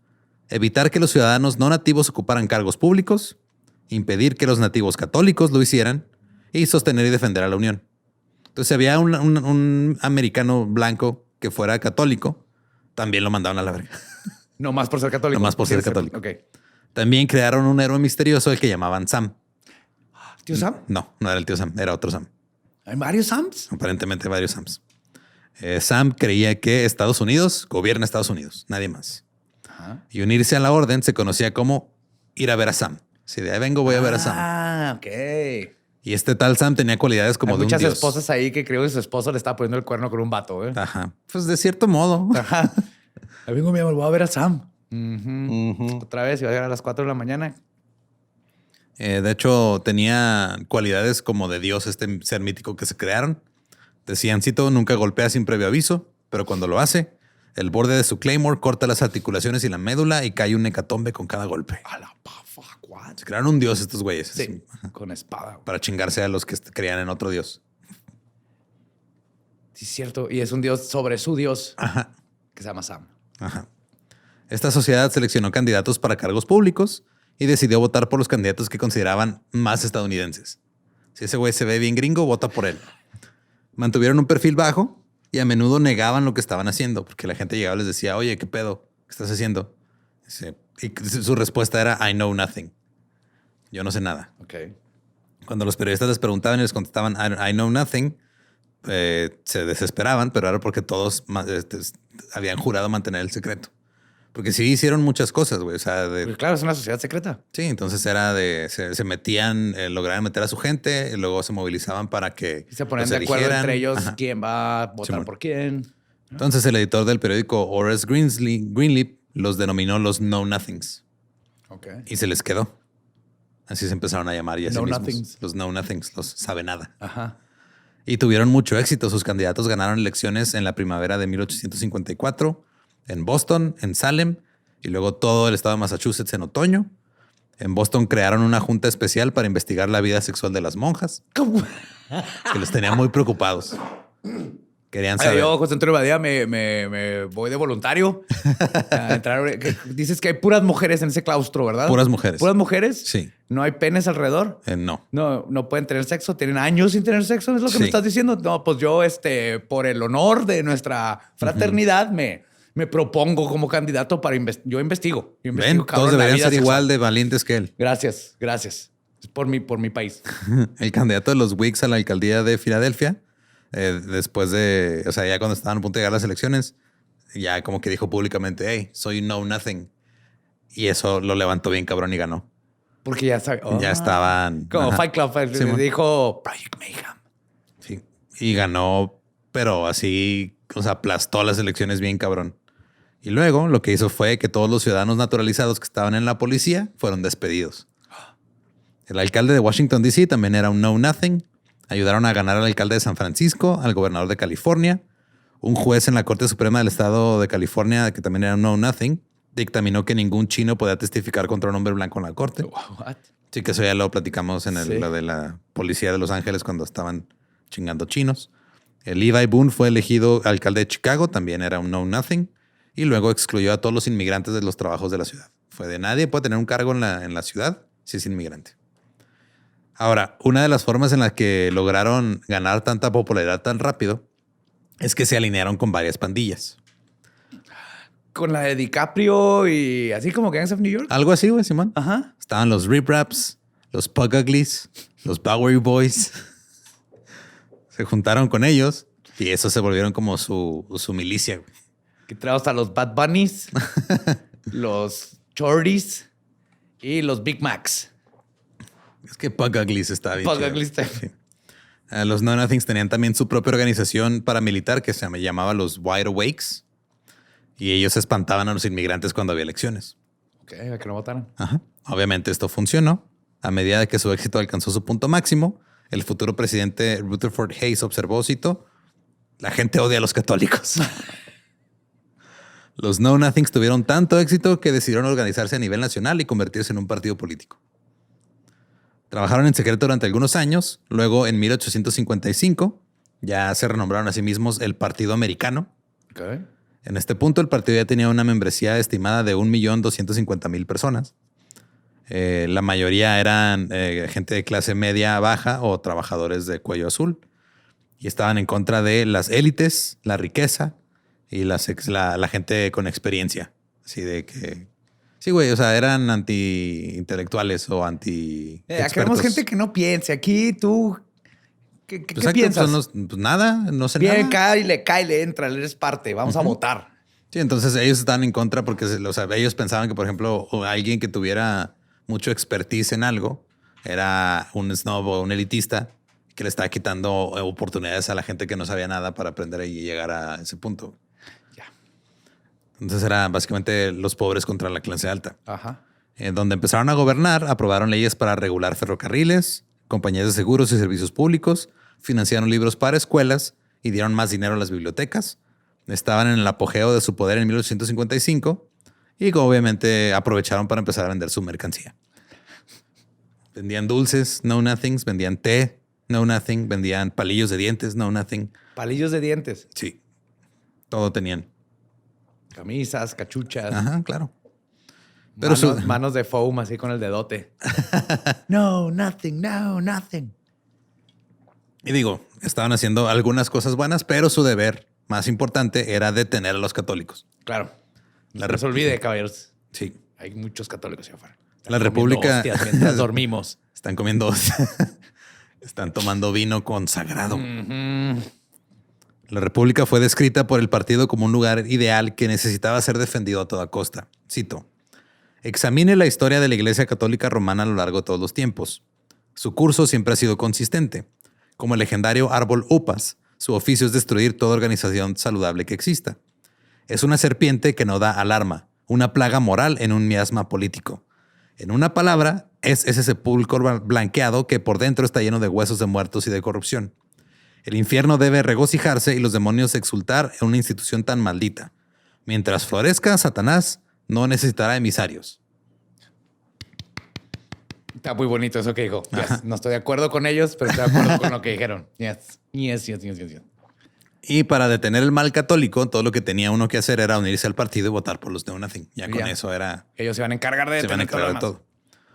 Speaker 1: evitar que los ciudadanos no nativos ocuparan cargos públicos, impedir que los nativos católicos lo hicieran y sostener y defender a la Unión. Entonces, si había un americano blanco que fuera católico, también lo mandaban a la verga.
Speaker 2: No más por ser católico.
Speaker 1: No más por ser católico.
Speaker 2: Okay.
Speaker 1: También crearon un héroe misterioso al que llamaban Sam.
Speaker 2: ¿Tío Sam?
Speaker 1: No era el tío Sam, era otro Sam.
Speaker 2: ¿Hay varios Sams?
Speaker 1: Aparentemente varios Sams. Sam creía que Estados Unidos gobierna Estados Unidos, nadie más. Ajá. Y unirse a la orden se conocía como ir a ver a Sam. Si de ahí vengo, voy a ver a Sam.
Speaker 2: Ok.
Speaker 1: Y este tal Sam tenía cualidades como de un dios.
Speaker 2: Hay muchas esposas ahí que creo que su esposo le estaba poniendo el cuerno con un vato.
Speaker 1: Ajá. Pues de cierto modo.
Speaker 2: Ajá. Ahí vengo, mi amor, voy a ver a Sam. Otra vez, iba a llegar a las 4 de la mañana.
Speaker 1: De hecho, tenía cualidades como de dios, este ser mítico que se crearon. Decían, cito, nunca golpea sin previo aviso, pero cuando lo hace, el borde de su claymore corta las articulaciones y la médula y cae un hecatombe con cada golpe.
Speaker 2: A la fuck, what?
Speaker 1: Se crearon un dios estos güeyes.
Speaker 2: Sí, con espada.
Speaker 1: Para chingarse a los que creían en otro dios.
Speaker 2: Sí, es cierto. Y es un dios sobre su dios.
Speaker 1: Ajá.
Speaker 2: Que se llama Sam.
Speaker 1: Ajá. Esta sociedad seleccionó candidatos para cargos públicos y decidió votar por los candidatos que consideraban más estadounidenses. Si ese güey se ve bien gringo, vota por él. Mantuvieron un perfil bajo y a menudo negaban lo que estaban haciendo porque la gente llegaba y les decía, oye, ¿qué pedo? ¿Qué estás haciendo? Y su respuesta era, I know nothing. Yo no sé nada.
Speaker 2: Okay.
Speaker 1: Cuando los periodistas les preguntaban y les contestaban, I know nothing, se desesperaban, pero era porque todos habían jurado mantener el secreto. Porque sí hicieron muchas cosas, güey. O sea,
Speaker 2: pues claro, es una sociedad secreta.
Speaker 1: Sí, entonces era se metían, lograban meter a su gente, y luego se movilizaban para que
Speaker 2: y se ponían de acuerdo entre ellos. Ajá. Quién va a votar por quién.
Speaker 1: Entonces el editor del periódico Horace Greenleaf los denominó los Know Nothings.
Speaker 2: Okay.
Speaker 1: Y se les quedó. Así se empezaron a llamar y así mismos.
Speaker 2: Nothings.
Speaker 1: Los Know Nothings, los sabe nada.
Speaker 2: Ajá.
Speaker 1: Y tuvieron mucho éxito. Sus candidatos ganaron elecciones en la primavera de 1854. En Boston, en Salem y luego todo el estado de Massachusetts en otoño. En Boston crearon una junta especial para investigar la vida sexual de las monjas. ¿Cómo? Que los tenían muy preocupados. Querían saber.
Speaker 2: Yo, José Antonio Badía, me voy de voluntario a entrar. Dices que hay puras mujeres en ese claustro, ¿verdad?
Speaker 1: Puras mujeres.
Speaker 2: ¿Puras mujeres?
Speaker 1: Sí.
Speaker 2: ¿No hay penes alrededor?
Speaker 1: No.
Speaker 2: No pueden tener sexo. ¿Tienen años sin tener sexo? ¿Es lo que me estás diciendo? No, pues yo, por el honor de nuestra fraternidad, me me propongo como candidato para investigar. Yo investigo.
Speaker 1: Ven, todos deberían ser igual de valientes que él.
Speaker 2: Gracias. Es por mi país.
Speaker 1: El candidato de los Whigs a la alcaldía de Filadelfia, después de, o sea, ya cuando estaban a punto de llegar las elecciones, ya como que dijo públicamente, hey, soy know nothing. Y eso lo levantó bien cabrón y ganó.
Speaker 2: Porque ya sabe,
Speaker 1: ya estaban.
Speaker 2: Como Fight Club, dijo Project Mayhem.
Speaker 1: Sí. Y ganó, pero así, o sea, aplastó las elecciones bien cabrón. Y luego lo que hizo fue que todos los ciudadanos naturalizados que estaban en la policía fueron despedidos. El alcalde de Washington, D.C. también era un know nothing. Ayudaron a ganar al alcalde de San Francisco, al gobernador de California. Un juez en la Corte Suprema del Estado de California, que también era un know nothing, dictaminó que ningún chino podía testificar contra un hombre blanco en la corte. What? Sí, que eso ya lo platicamos en lo de la policía de Los Ángeles cuando estaban chingando chinos. El Levi Boone fue elegido alcalde de Chicago, también era un know nothing, y luego excluyó a todos los inmigrantes de los trabajos de la ciudad. Fue de nadie puede tener un cargo en la ciudad si es inmigrante. Ahora, una de las formas en las que lograron ganar tanta popularidad tan rápido es que se alinearon con varias pandillas.
Speaker 2: Con la de DiCaprio y así como Gangs of New York.
Speaker 1: Algo así, güey, Simón.
Speaker 2: Ajá.
Speaker 1: Estaban los Rip Raps, los Pug Uglies, los Bowery Boys. Se juntaron con ellos y esos se volvieron como su milicia.
Speaker 2: Que trae hasta los Bad Bunnies, los Shorties y los Big Macs.
Speaker 1: Es que Pug Uglies está bien.
Speaker 2: Pug Uglies está
Speaker 1: bien. Los Know Nothings tenían también su propia organización paramilitar que se llamaba los Wide Awakes. Y ellos espantaban a los inmigrantes cuando había elecciones.
Speaker 2: Ok, a que no votaran.
Speaker 1: Ajá. Obviamente esto funcionó. A medida de que su éxito alcanzó su punto máximo, el futuro presidente Rutherford Hayes observó, cito, la gente odia a los católicos. Los Know Nothings tuvieron tanto éxito que decidieron organizarse a nivel nacional y convertirse en un partido político. Trabajaron en secreto durante algunos años. Luego, en 1855, ya se renombraron a sí mismos el Partido Americano.
Speaker 2: Okay.
Speaker 1: En este punto, el partido ya tenía una membresía estimada de 1.250.000 personas. La mayoría eran gente de clase media baja o trabajadores de cuello azul. Y estaban en contra de las élites, la riqueza y la gente con experiencia. Así de que... Sí, güey, o sea, eran anti-intelectuales o anti-expertos.
Speaker 2: Queremos gente que no piense. Aquí tú... ¿Qué piensas?
Speaker 1: Pues nada, no sé nada.
Speaker 2: Bien, le entra, eres parte, vamos a votar.
Speaker 1: Sí, entonces ellos están en contra porque ellos pensaban que, por ejemplo, alguien que tuviera mucho expertise en algo era un snob o un elitista que le estaba quitando oportunidades a la gente que no sabía nada para aprender y llegar a ese punto.
Speaker 2: Ya.
Speaker 1: Entonces era básicamente los pobres contra la clase alta.
Speaker 2: Ajá.
Speaker 1: Donde empezaron a gobernar, aprobaron leyes para regular ferrocarriles, compañías de seguros y servicios públicos, financiaron libros para escuelas y dieron más dinero a las bibliotecas. Estaban en el apogeo de su poder en 1855 y obviamente aprovecharon para empezar a vender su mercancía. Vendían dulces, Know Nothings, vendían té, Know Nothing, vendían palillos de dientes, Know Nothing.
Speaker 2: ¿Palillos de dientes?
Speaker 1: Sí, todo tenían.
Speaker 2: Camisas, cachuchas.
Speaker 1: Ajá, claro.
Speaker 2: Pero manos de foam así con el dedote. No, nothing.
Speaker 1: Y digo, estaban haciendo algunas cosas buenas, pero su deber más importante era detener a los católicos.
Speaker 2: Claro. No se olvide, caballeros.
Speaker 1: Sí.
Speaker 2: Hay muchos católicos allá afuera.
Speaker 1: La República...
Speaker 2: Mientras dormimos.
Speaker 1: Están comiendo... Están tomando vino consagrado. La República fue descrita por el partido como un lugar ideal que necesitaba ser defendido a toda costa. Cito. Examine la historia de la Iglesia Católica Romana a lo largo de todos los tiempos. Su curso siempre ha sido consistente. Como el legendario árbol Upas, su oficio es destruir toda organización saludable que exista. Es una serpiente que no da alarma, una plaga moral en un miasma político. En una palabra, es ese sepulcro blanqueado que por dentro está lleno de huesos de muertos y de corrupción. El infierno debe regocijarse y los demonios exultar en una institución tan maldita. Mientras florezca, Satanás no necesitará emisarios.
Speaker 2: Está muy bonito eso que dijo. Yes. No estoy de acuerdo con ellos, pero estoy de acuerdo con lo que dijeron. Yes. Y
Speaker 1: para detener el mal católico, todo lo que tenía uno que hacer era unirse al partido y votar por los Know Nothing. Ya con eso era...
Speaker 2: Ellos se van a encargar de
Speaker 1: todo.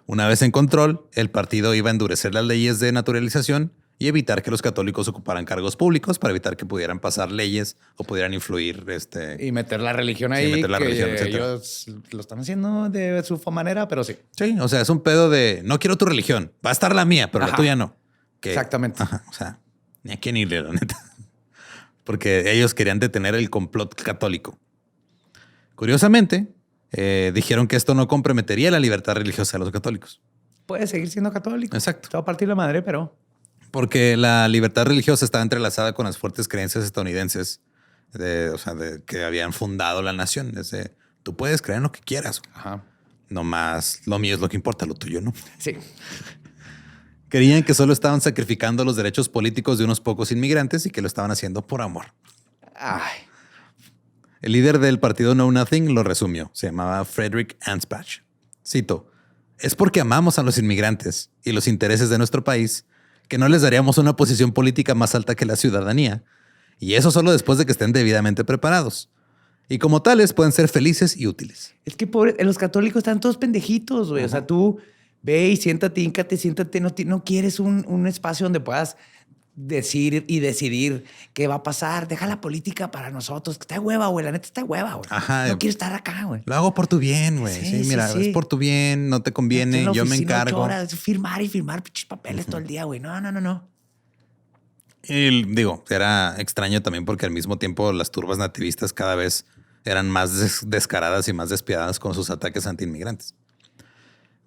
Speaker 1: Una vez en control, el partido iba a endurecer las leyes de naturalización y evitar que los católicos ocuparan cargos públicos para evitar que pudieran pasar leyes o pudieran influir.
Speaker 2: Y meter la religión ahí, meter la religión, ellos lo están haciendo de su manera, pero sí.
Speaker 1: Sí, o sea, es un pedo de no quiero tu religión, va a estar la mía, pero la tuya no.
Speaker 2: Exactamente.
Speaker 1: O sea, ni a quién irle, la neta. Porque ellos querían detener el complot católico. Curiosamente, dijeron que esto no comprometería la libertad religiosa de los católicos.
Speaker 2: Puede seguir siendo católico.
Speaker 1: Exacto.
Speaker 2: Te va a partir la madre, pero...
Speaker 1: Porque la libertad religiosa estaba entrelazada con las fuertes creencias estadounidenses de que habían fundado la nación. Tú puedes creer en lo que quieras.
Speaker 2: Ajá.
Speaker 1: Nomás lo mío es lo que importa, lo tuyo no.
Speaker 2: Sí.
Speaker 1: Creían que solo estaban sacrificando los derechos políticos de unos pocos inmigrantes y que lo estaban haciendo por amor.
Speaker 2: Ay.
Speaker 1: El líder del partido Know Nothing lo resumió. Se llamaba Frederick Anspach. Cito: es porque amamos a los inmigrantes y los intereses de nuestro país que no les daríamos una posición política más alta que la ciudadanía. Y eso solo después de que estén debidamente preparados. Y como tales pueden ser felices y útiles.
Speaker 2: Es que pobre, los católicos están todos pendejitos, güey. O sea, tú ve y siéntate, híncate, siéntate. No quieres un espacio donde puedas decir y decidir qué va a pasar. Deja la política para nosotros. Está hueva, güey. La neta está hueva, güey.
Speaker 1: Ajá.
Speaker 2: No quiero estar acá, güey.
Speaker 1: Lo hago por tu bien, güey. Sí, mira, es por tu bien. No te conviene. Yo me encargo.
Speaker 2: 8 horas, firmar y firmar pinches papeles todo el día, güey. No.
Speaker 1: Y digo, era extraño también porque al mismo tiempo las turbas nativistas cada vez eran más descaradas y más despiadadas con sus ataques antiinmigrantes.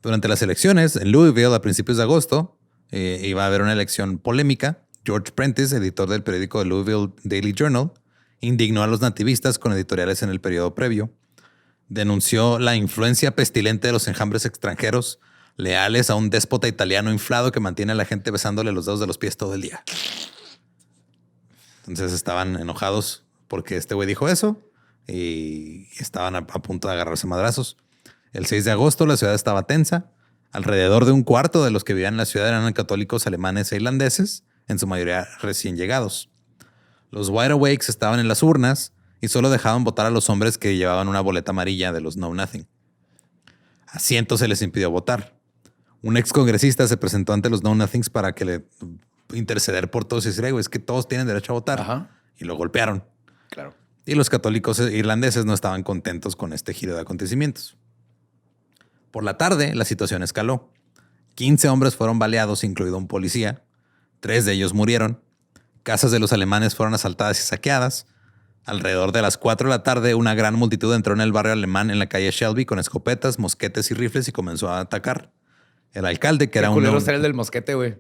Speaker 1: Durante las elecciones en Louisville a principios de agosto iba a haber una elección polémica. George Prentice, editor del periódico de Louisville Daily Journal, indignó a los nativistas con editoriales en el periodo previo. Denunció la influencia pestilente de los enjambres extranjeros, leales a un déspota italiano inflado que mantiene a la gente besándole los dedos de los pies todo el día. Entonces estaban enojados porque este güey dijo eso y estaban a punto de agarrarse madrazos. El 6 de agosto la ciudad estaba tensa. Alrededor de un cuarto de los que vivían en la ciudad eran católicos alemanes e irlandeses, en su mayoría recién llegados. Los Wide Awakes estaban en las urnas y solo dejaban votar a los hombres que llevaban una boleta amarilla de los Know Nothing. A cientos se les impidió votar. Un ex congresista se presentó ante los Know Nothings para que le interceder por todos y decir, es que todos tienen derecho a votar.
Speaker 2: Ajá.
Speaker 1: Y lo golpearon.
Speaker 2: Claro.
Speaker 1: Y los católicos irlandeses no estaban contentos con este giro de acontecimientos. Por la tarde, la situación escaló. 15 hombres fueron baleados, incluido un policía. 3 de ellos murieron. Casas de los alemanes fueron asaltadas y saqueadas. Alrededor de las 4 de la tarde, una gran multitud entró en el barrio alemán en la calle Shelby con escopetas, mosquetes y rifles y comenzó a atacar. El alcalde, que era un...
Speaker 2: culero ser el del mosquete, güey.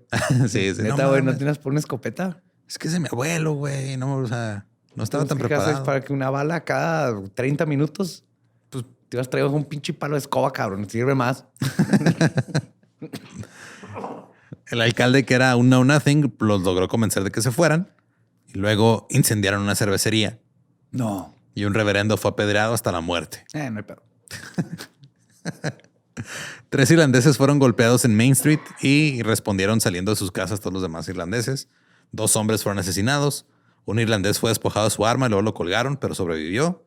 Speaker 1: Sí.
Speaker 2: Neta, güey, ¿no tienes por una escopeta?
Speaker 1: Es que es de mi abuelo, güey. No, o sea, no estaba tan preparado. ¿Qué haces
Speaker 2: para que una bala cada 30 minutos? Pues te vas a traer un pinche palo de escoba, cabrón. Sirve más.
Speaker 1: El alcalde, que era un Know Nothing, los logró convencer de que se fueran y luego incendiaron una cervecería.
Speaker 2: No.
Speaker 1: Y un reverendo fue apedreado hasta la muerte.
Speaker 2: No hay pedo.
Speaker 1: 3 irlandeses fueron golpeados en Main Street y respondieron saliendo de sus casas todos los demás irlandeses. 2 hombres fueron asesinados. Un irlandés fue despojado de su arma y luego lo colgaron, pero sobrevivió.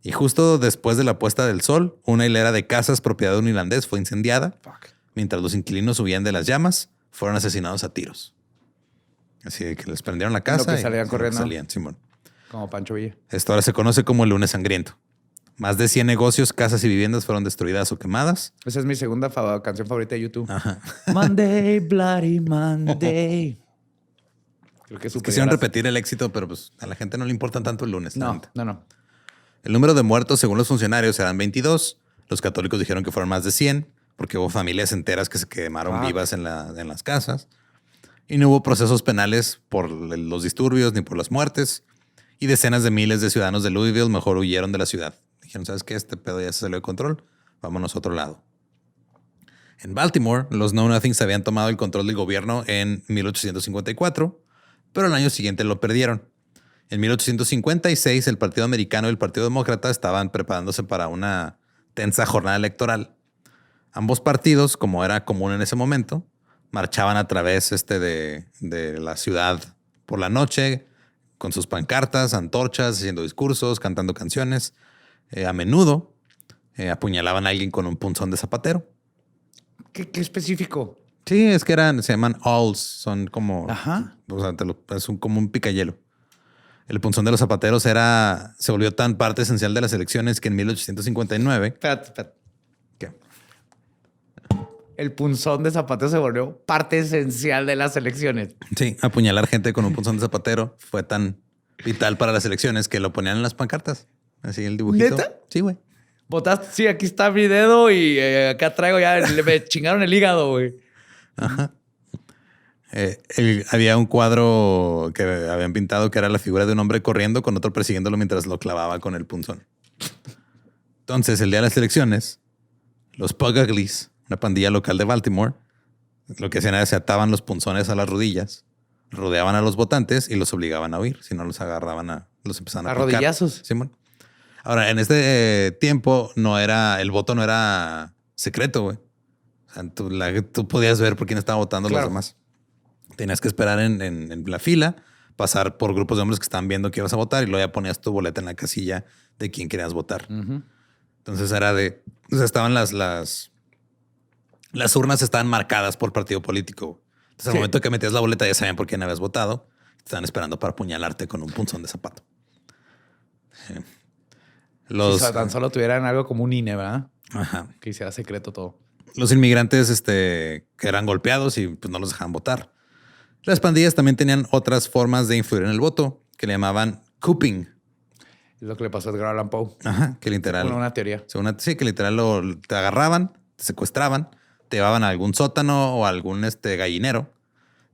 Speaker 1: Y justo después de la puesta del sol, una hilera de casas propiedad de un irlandés fue incendiada. Mientras los inquilinos huían de las llamas, fueron asesinados a tiros. Así que les prendieron la casa.
Speaker 2: Lo que salían corriendo.
Speaker 1: Salían, Simón.
Speaker 2: Como Pancho Villa.
Speaker 1: Esto ahora se conoce como el lunes sangriento. Más de 100 negocios, casas y viviendas fueron destruidas o quemadas.
Speaker 2: Esa es mi segunda canción favorita de YouTube.
Speaker 1: Ajá.
Speaker 2: Monday, Bloody Monday. Creo que
Speaker 1: quisieron repetir el éxito, pero pues a la gente no le importa tanto el lunes.
Speaker 2: No.
Speaker 1: El número de muertos, según los funcionarios, eran 22. Los católicos dijeron que fueron más de 100, porque hubo familias enteras que se quemaron vivas en las casas. Y no hubo procesos penales por los disturbios ni por las muertes. Y decenas de miles de ciudadanos de Louisville mejor huyeron de la ciudad. Dijeron, ¿sabes qué? Este pedo ya se salió de control. Vámonos a otro lado. En Baltimore, los Know Nothings habían tomado el control del gobierno en 1854, pero al año siguiente lo perdieron. En 1856, el Partido Americano y el Partido Demócrata estaban preparándose para una tensa jornada electoral. Ambos partidos, como era común en ese momento, marchaban a través de la ciudad por la noche con sus pancartas, antorchas, haciendo discursos, cantando canciones. A menudo apuñalaban a alguien con un punzón de zapatero.
Speaker 2: ¿Qué específico?
Speaker 1: Sí, es que se llaman alls, son como, o sea, es como un picayelo. El punzón de los zapateros se volvió tan parte esencial de las elecciones que en 1859...
Speaker 2: Espérate. ¿Qué? El punzón de zapatero se volvió parte esencial de las elecciones.
Speaker 1: Sí, apuñalar gente con un punzón de zapatero fue tan vital para las elecciones que lo ponían en las pancartas. Así el dibujito.
Speaker 2: ¿Neta?
Speaker 1: Sí, güey.
Speaker 2: Votaste, sí, aquí está mi dedo y acá traigo ya, me chingaron el hígado, güey.
Speaker 1: Ajá. Había un cuadro que habían pintado que era la figura de un hombre corriendo con otro persiguiéndolo mientras lo clavaba con el punzón. Entonces, el día de las elecciones, los Pug Uglies, una pandilla local de Baltimore, lo que hacían era se ataban los punzones a las rodillas, rodeaban a los votantes y los obligaban a huir. Si no los agarraban, los empezaban a picar.
Speaker 2: Rodillazos.
Speaker 1: Simón. Ahora, en este tiempo el voto no era secreto, güey. O sea, tú podías ver por quién estaba votando los demás. Tenías que esperar en la fila, pasar por grupos de hombres que estaban viendo que ibas a votar y luego ya ponías tu boleta en la casilla de quién querías votar. Entonces era o sea, estaban las urnas estaban marcadas por partido político. Entonces al momento que metías la boleta ya sabían por quién habías votado. Te estaban esperando para apuñalarte con un punzón de zapato.
Speaker 2: Si tan solo tuvieran algo como un INE, ¿verdad?
Speaker 1: Ajá.
Speaker 2: Que hiciera secreto todo.
Speaker 1: Los inmigrantes que eran golpeados y pues no los dejaban votar. Las pandillas también tenían otras formas de influir en el voto que le llamaban cooping.
Speaker 2: Es lo que le pasó a Edgar Allan Poe.
Speaker 1: Ajá, que literal.
Speaker 2: Una teoría.
Speaker 1: Sí, que literal te agarraban, te secuestraban, te llevaban a algún sótano o a algún gallinero,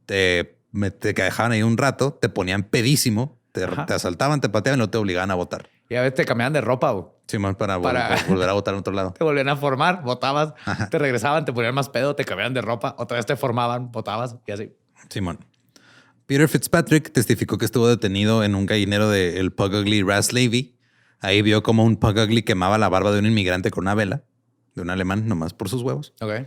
Speaker 1: te dejaban ahí un rato, te ponían pedísimo, te asaltaban, te pateaban y no te obligaban a votar.
Speaker 2: Y a veces te cambiaban de ropa, güey.
Speaker 1: Sí, más para volver a votar en otro lado.
Speaker 2: Te volvían a formar, votabas, te regresaban, te ponían más pedo, te cambiaban de ropa, otra vez te formaban, votabas y así.
Speaker 1: Simón. Peter Fitzpatrick testificó que estuvo detenido en un gallinero del Pug Ugly Ras Levy. Ahí vio como un Pug Ugly quemaba la barba de un inmigrante con una vela, de un alemán, nomás por sus huevos.
Speaker 2: Okay.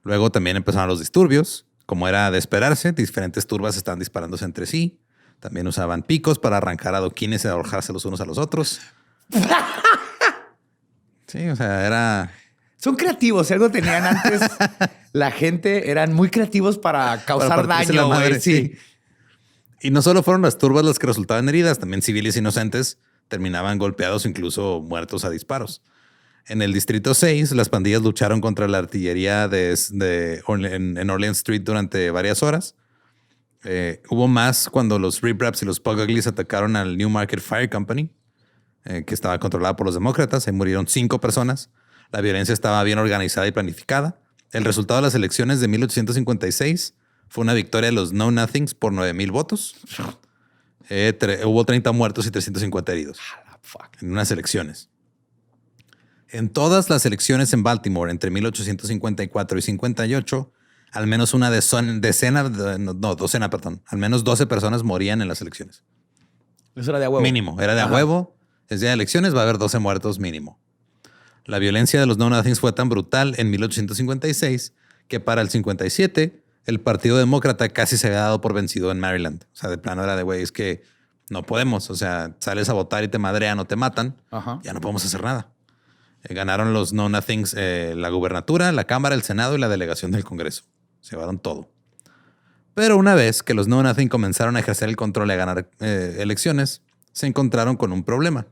Speaker 1: Luego también empezaron los disturbios. Como era de esperarse, diferentes turbas estaban disparándose entre sí. También usaban picos para arrancar adoquines y arrojarse los unos a los otros. Sí, o sea, era...
Speaker 2: Son creativos. Si algo tenían antes, la gente eran muy creativos para causar daño, güey. Sí.
Speaker 1: Y no solo fueron las turbas las que resultaban heridas, también civiles inocentes terminaban golpeados o incluso muertos a disparos. En el Distrito 6, las pandillas lucharon contra la artillería en Orleans Street durante varias horas. Hubo más cuando los Rip Raps y los Pug Uglies atacaron al Newmarket Fire Company, que estaba controlada por los demócratas. Ahí murieron 5 personas. La violencia estaba bien organizada y planificada. El resultado de las elecciones de 1856 fue una victoria de los Know Nothings por 9,000 votos. Hubo 30 muertos y 350 heridos en unas elecciones. En todas las elecciones en Baltimore entre 1854 y 58, al menos al menos 12 personas morían en las elecciones.
Speaker 2: Eso era de a huevo.
Speaker 1: Mínimo, era de a huevo. Es día de elecciones, va a haber 12 muertos mínimo. La violencia de los Know Nothings fue tan brutal en 1856 que para el 57 el Partido Demócrata casi se había dado por vencido en Maryland. O sea, de plano era de, güey, es que no podemos. O sea, sales a votar y te madrean o te matan. Ya no podemos hacer nada. Ganaron los Know Nothings la gubernatura, la Cámara, el Senado y la delegación del Congreso. Se llevaron todo. Pero una vez que los Know Nothing comenzaron a ejercer el control y a ganar elecciones, se encontraron con un problema.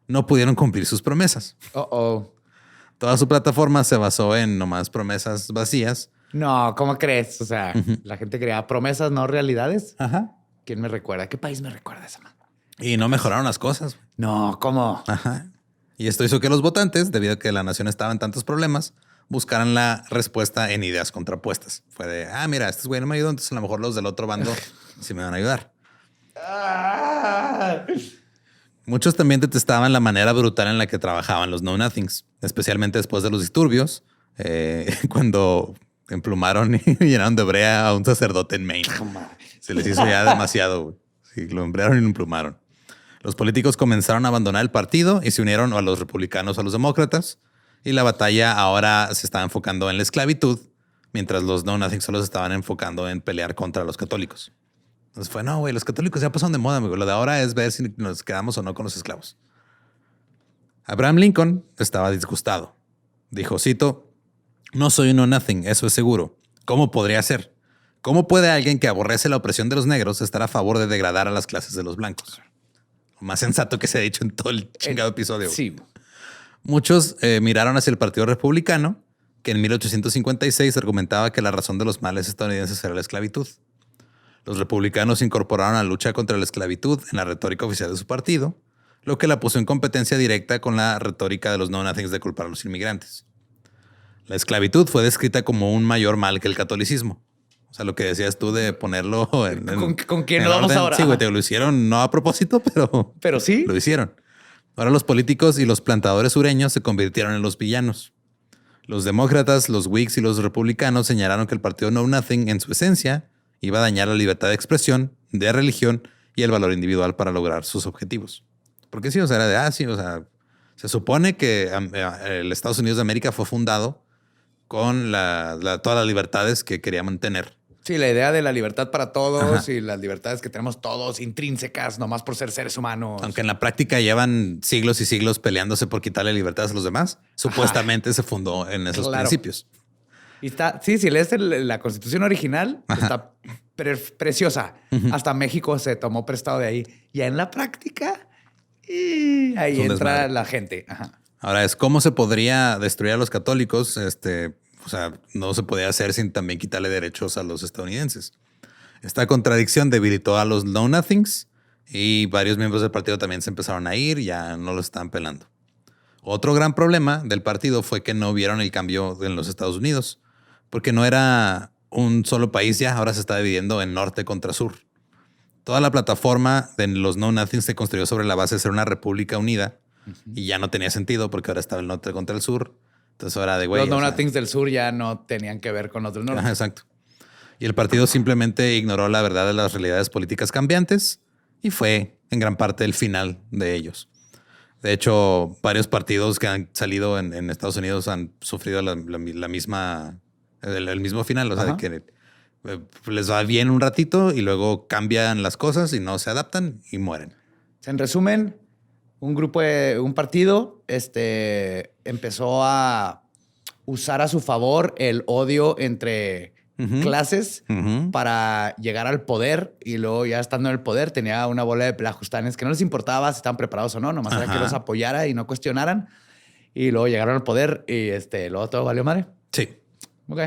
Speaker 1: No pudieron cumplir sus promesas. Toda su plataforma se basó en nomás promesas vacías.
Speaker 2: No, ¿cómo crees? O sea, la gente creaba promesas, no realidades.
Speaker 1: Ajá.
Speaker 2: ¿Quién me recuerda? ¿Qué país me recuerda esa mano?
Speaker 1: Y no mejoraron las cosas.
Speaker 2: No, ¿cómo?
Speaker 1: Ajá. Y esto hizo que los votantes, debido a que la nación estaba en tantos problemas, buscaran la respuesta en ideas contrapuestas. Fue de, mira, este güey no me ayudó, entonces a lo mejor los del otro bando sí me van a ayudar. Muchos también detestaban la manera brutal en la que trabajaban los Know Nothings, especialmente después de los disturbios, cuando emplumaron y llenaron de brea a un sacerdote en Maine. Se les hizo ya demasiado, güey. Sí, lo emplearon y lo emplumaron. Los políticos comenzaron a abandonar el partido y se unieron a los republicanos o a los demócratas. Y la batalla ahora se estaba enfocando en la esclavitud, mientras los Know Nothing solo se estaban enfocando en pelear contra los católicos. Entonces fue, no, güey, los católicos ya pasaron de moda, amigo. Lo de ahora es ver si nos quedamos o no con los esclavos. Abraham Lincoln estaba disgustado. Dijo, cito, no soy un Know Nothing, eso es seguro. ¿Cómo podría ser? ¿Cómo puede alguien que aborrece la opresión de los negros estar a favor de degradar a las clases de los blancos? Lo más sensato que se ha dicho en todo el chingado episodio.
Speaker 2: Sí.
Speaker 1: Muchos miraron hacia el Partido Republicano, que en 1856 argumentaba que la razón de los males estadounidenses era la esclavitud. Los republicanos incorporaron la lucha contra la esclavitud en la retórica oficial de su partido, lo que la puso en competencia directa con la retórica de los Know-Nothings de culpar a los inmigrantes. La esclavitud fue descrita como un mayor mal que el catolicismo. O sea, lo que decías tú de ponerlo
Speaker 2: ¿Con quién lo vamos ahora?
Speaker 1: Sí, güey, te lo hicieron no a propósito,
Speaker 2: pero sí
Speaker 1: lo hicieron. Ahora los políticos y los plantadores sureños se convirtieron en los villanos. Los demócratas, los Whigs y los republicanos señalaron que el partido Know Nothing, en su esencia, iba a dañar la libertad de expresión, de religión y el valor individual para lograr sus objetivos. Porque sí, o sea, era de sí, o sea, se supone que el Estados Unidos de América fue fundado con todas las libertades que quería mantener.
Speaker 2: Sí, la idea de la libertad para todos y las libertades que tenemos todos intrínsecas, nomás por ser seres humanos.
Speaker 1: Aunque en la práctica llevan siglos y siglos peleándose por quitarle libertades a los demás, supuestamente se fundó en esos principios.
Speaker 2: Y está, sí, si lees la Constitución original, está preciosa. Hasta México se tomó prestado de ahí. Ya en la práctica, ahí entra la gente.
Speaker 1: Ahora es cómo se podría destruir a los católicos. O sea, no se podía hacer sin también quitarle derechos a los estadounidenses. Esta contradicción debilitó a los Know Nothings y varios miembros del partido también se empezaron a ir, ya no lo estaban pelando. Otro gran problema del partido fue que no vieron el cambio en los Estados Unidos, porque no era un solo país ya, ahora se está dividiendo en norte contra sur. Toda la plataforma de los Know Nothings se construyó sobre la base de ser una república unida y ya no tenía sentido porque ahora estaba el norte contra el sur. Entonces ahora de güey.
Speaker 2: Los Know Nothings del sur ya no tenían que ver con los del norte.
Speaker 1: Exacto. Y el partido simplemente ignoró la verdad de las realidades políticas cambiantes y fue en gran parte el final de ellos. De hecho, varios partidos que han salido en Estados Unidos han sufrido el mismo final. O sea, de que les va bien un ratito y luego cambian las cosas y no se adaptan y mueren.
Speaker 2: En resumen, un partido empezó a usar a su favor el odio entre clases para llegar al poder, y luego ya estando en el poder tenía una bola de pelajustanes que no les importaba si estaban preparados o no, nomás era que los apoyara y no cuestionaran, y luego llegaron al poder y luego todo valió madre.
Speaker 1: Sí.
Speaker 2: Ok.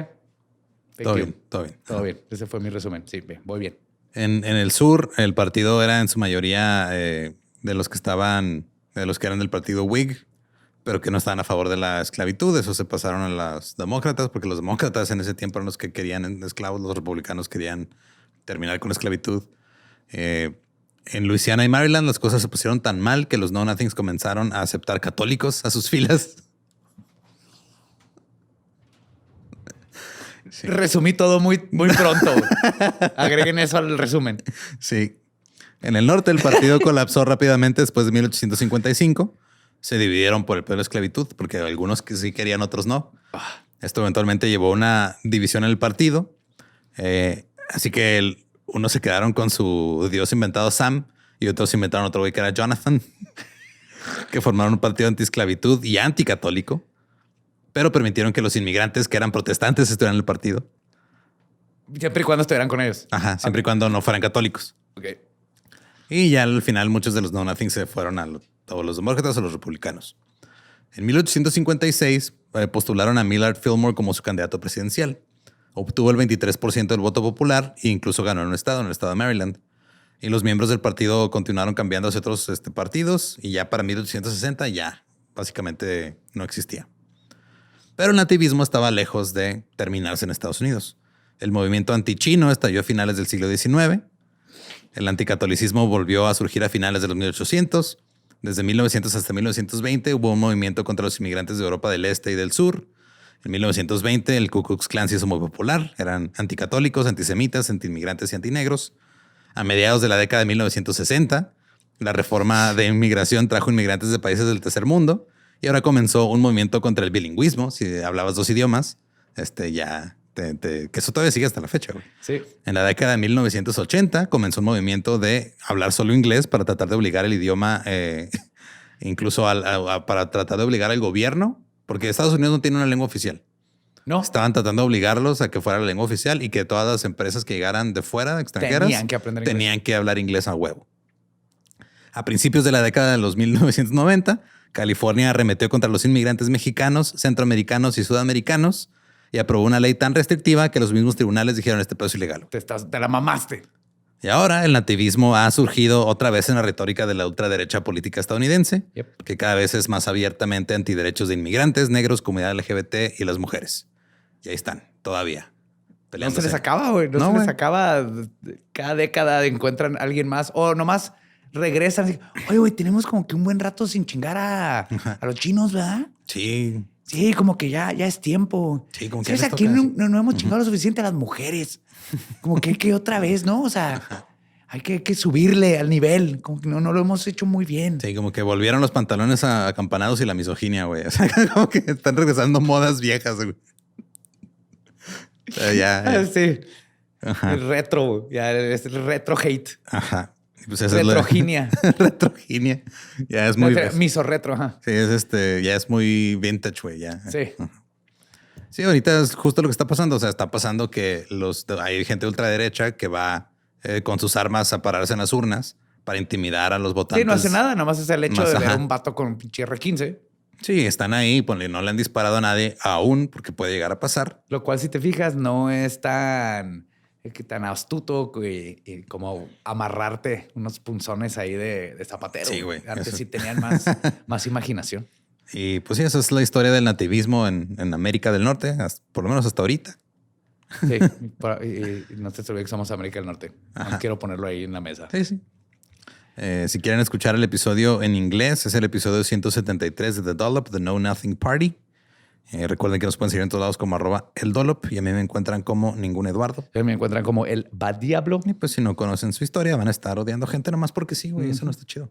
Speaker 1: Todo bien.
Speaker 2: Todo bien. Ese fue mi resumen. Sí, voy bien.
Speaker 1: En el sur, el partido era en su mayoría de los que eran del partido Whig, pero que no estaban a favor de la esclavitud. Eso se pasaron a los demócratas, porque los demócratas en ese tiempo eran los que querían esclavos. Los republicanos querían terminar con la esclavitud. En Luisiana y Maryland las cosas se pusieron tan mal que los Know Nothings comenzaron a aceptar católicos a sus filas.
Speaker 2: Sí. Resumí todo muy pronto. Agreguen eso al resumen.
Speaker 1: Sí. En el norte el partido colapsó rápidamente después de 1855. Se dividieron por el pedo de la esclavitud, porque algunos que sí querían, otros no. Esto eventualmente llevó a una división en el partido. Así que unos se quedaron con su dios inventado Sam y otros inventaron otro güey que era Jonathan, que formaron un partido anti-esclavitud y anticatólico, pero permitieron que los inmigrantes que eran protestantes estuvieran en el partido.
Speaker 2: Siempre y cuando estuvieran con ellos.
Speaker 1: Ajá, siempre y cuando no fueran católicos.
Speaker 2: Ok.
Speaker 1: Y ya al final muchos de los Know Nothings se fueron a los demócratas o los republicanos. En 1856 postularon a Millard Fillmore como su candidato presidencial. Obtuvo el 23% del voto popular e incluso ganó en el estado de Maryland. Y los miembros del partido continuaron cambiando hacia otros partidos y ya para 1860 ya básicamente no existía. Pero el nativismo estaba lejos de terminarse en Estados Unidos. El movimiento antichino estalló a finales del siglo XIX. El anticatolicismo volvió a surgir a finales de los 1800. Desde 1900 hasta 1920 hubo un movimiento contra los inmigrantes de Europa del Este y del Sur. En 1920 el Ku Klux Klan se hizo muy popular. Eran anticatólicos, antisemitas, antiinmigrantes y antinegros. A mediados de la década de 1960, la reforma de inmigración trajo inmigrantes de países del tercer mundo y ahora comenzó un movimiento contra el bilingüismo. Si hablabas 2 idiomas, que eso todavía sigue hasta la fecha. Güey.
Speaker 2: Sí.
Speaker 1: En la década de 1980 comenzó un movimiento de hablar solo inglés para tratar de obligar el idioma, incluso para tratar de obligar al gobierno, porque Estados Unidos no tiene una lengua oficial.
Speaker 2: No.
Speaker 1: Estaban tratando de obligarlos a que fuera la lengua oficial y que todas las empresas que llegaran de fuera, extranjeras, tenían que hablar inglés a huevo. A principios de la década de los 1990, California arremetió contra los inmigrantes mexicanos, centroamericanos y sudamericanos y aprobó una ley tan restrictiva que los mismos tribunales dijeron este pedo es ilegal.
Speaker 2: Te la mamaste.
Speaker 1: Y ahora el nativismo ha surgido otra vez en la retórica de la ultraderecha política estadounidense, que cada vez es más abiertamente antiderechos de inmigrantes, negros, comunidad LGBT y las mujeres. Y ahí están, todavía.
Speaker 2: No se les acaba, güey. No se les acaba. Cada década encuentran a alguien más o nomás regresan. Oye, güey, tenemos como que un buen rato sin chingar a los chinos, ¿verdad?
Speaker 1: Sí.
Speaker 2: Sí, como que ya es tiempo.
Speaker 1: Sí, como que
Speaker 2: ¿sabes? Aquí no hemos chingado lo suficiente a las mujeres. Como que otra vez, ¿no? O sea, hay que subirle al nivel. Como que no lo hemos hecho muy bien.
Speaker 1: Sí, como que volvieron los pantalones acampanados y la misoginia, güey. O sea, como que están regresando modas viejas, güey. O sea, ya.
Speaker 2: Sí. Ajá. El retro, ya es el retro hate.
Speaker 1: Ajá. Pues
Speaker 2: retroginia.
Speaker 1: Retroginia. Ya es muy...
Speaker 2: Misorretro, ajá.
Speaker 1: Sí, ya es muy vintage, güey. Ya.
Speaker 2: Sí.
Speaker 1: Ajá. Sí, ahorita es justo lo que está pasando. O sea, está pasando que hay gente ultraderecha que va con sus armas a pararse en las urnas para intimidar a los votantes.
Speaker 2: Sí, no hace nada. Nomás es el hecho de ver un vato con un pinche R15.
Speaker 1: Sí, están ahí, no le han disparado a nadie aún porque puede llegar a pasar.
Speaker 2: Lo cual, si te fijas, no es tan astuto como amarrarte unos punzones ahí de zapatero.
Speaker 1: Sí, güey.
Speaker 2: Antes sí tenían más imaginación.
Speaker 1: Y pues sí, esa es la historia del nativismo en América del Norte, por lo menos hasta ahorita.
Speaker 2: Sí, y no te olvides que somos América del Norte. No quiero ponerlo ahí en la mesa.
Speaker 1: Sí, sí. Si quieren escuchar el episodio en inglés, es el episodio 173 de The Dollop, The Know Nothing Party. Recuerden que nos pueden seguir en todos lados como @eldollop y a mí me encuentran como Ningún Eduardo.
Speaker 2: A mí me encuentran como el Bad Diablo.
Speaker 1: Y pues si no conocen su historia van a estar odiando gente nomás porque sí, güey. Eso no está chido.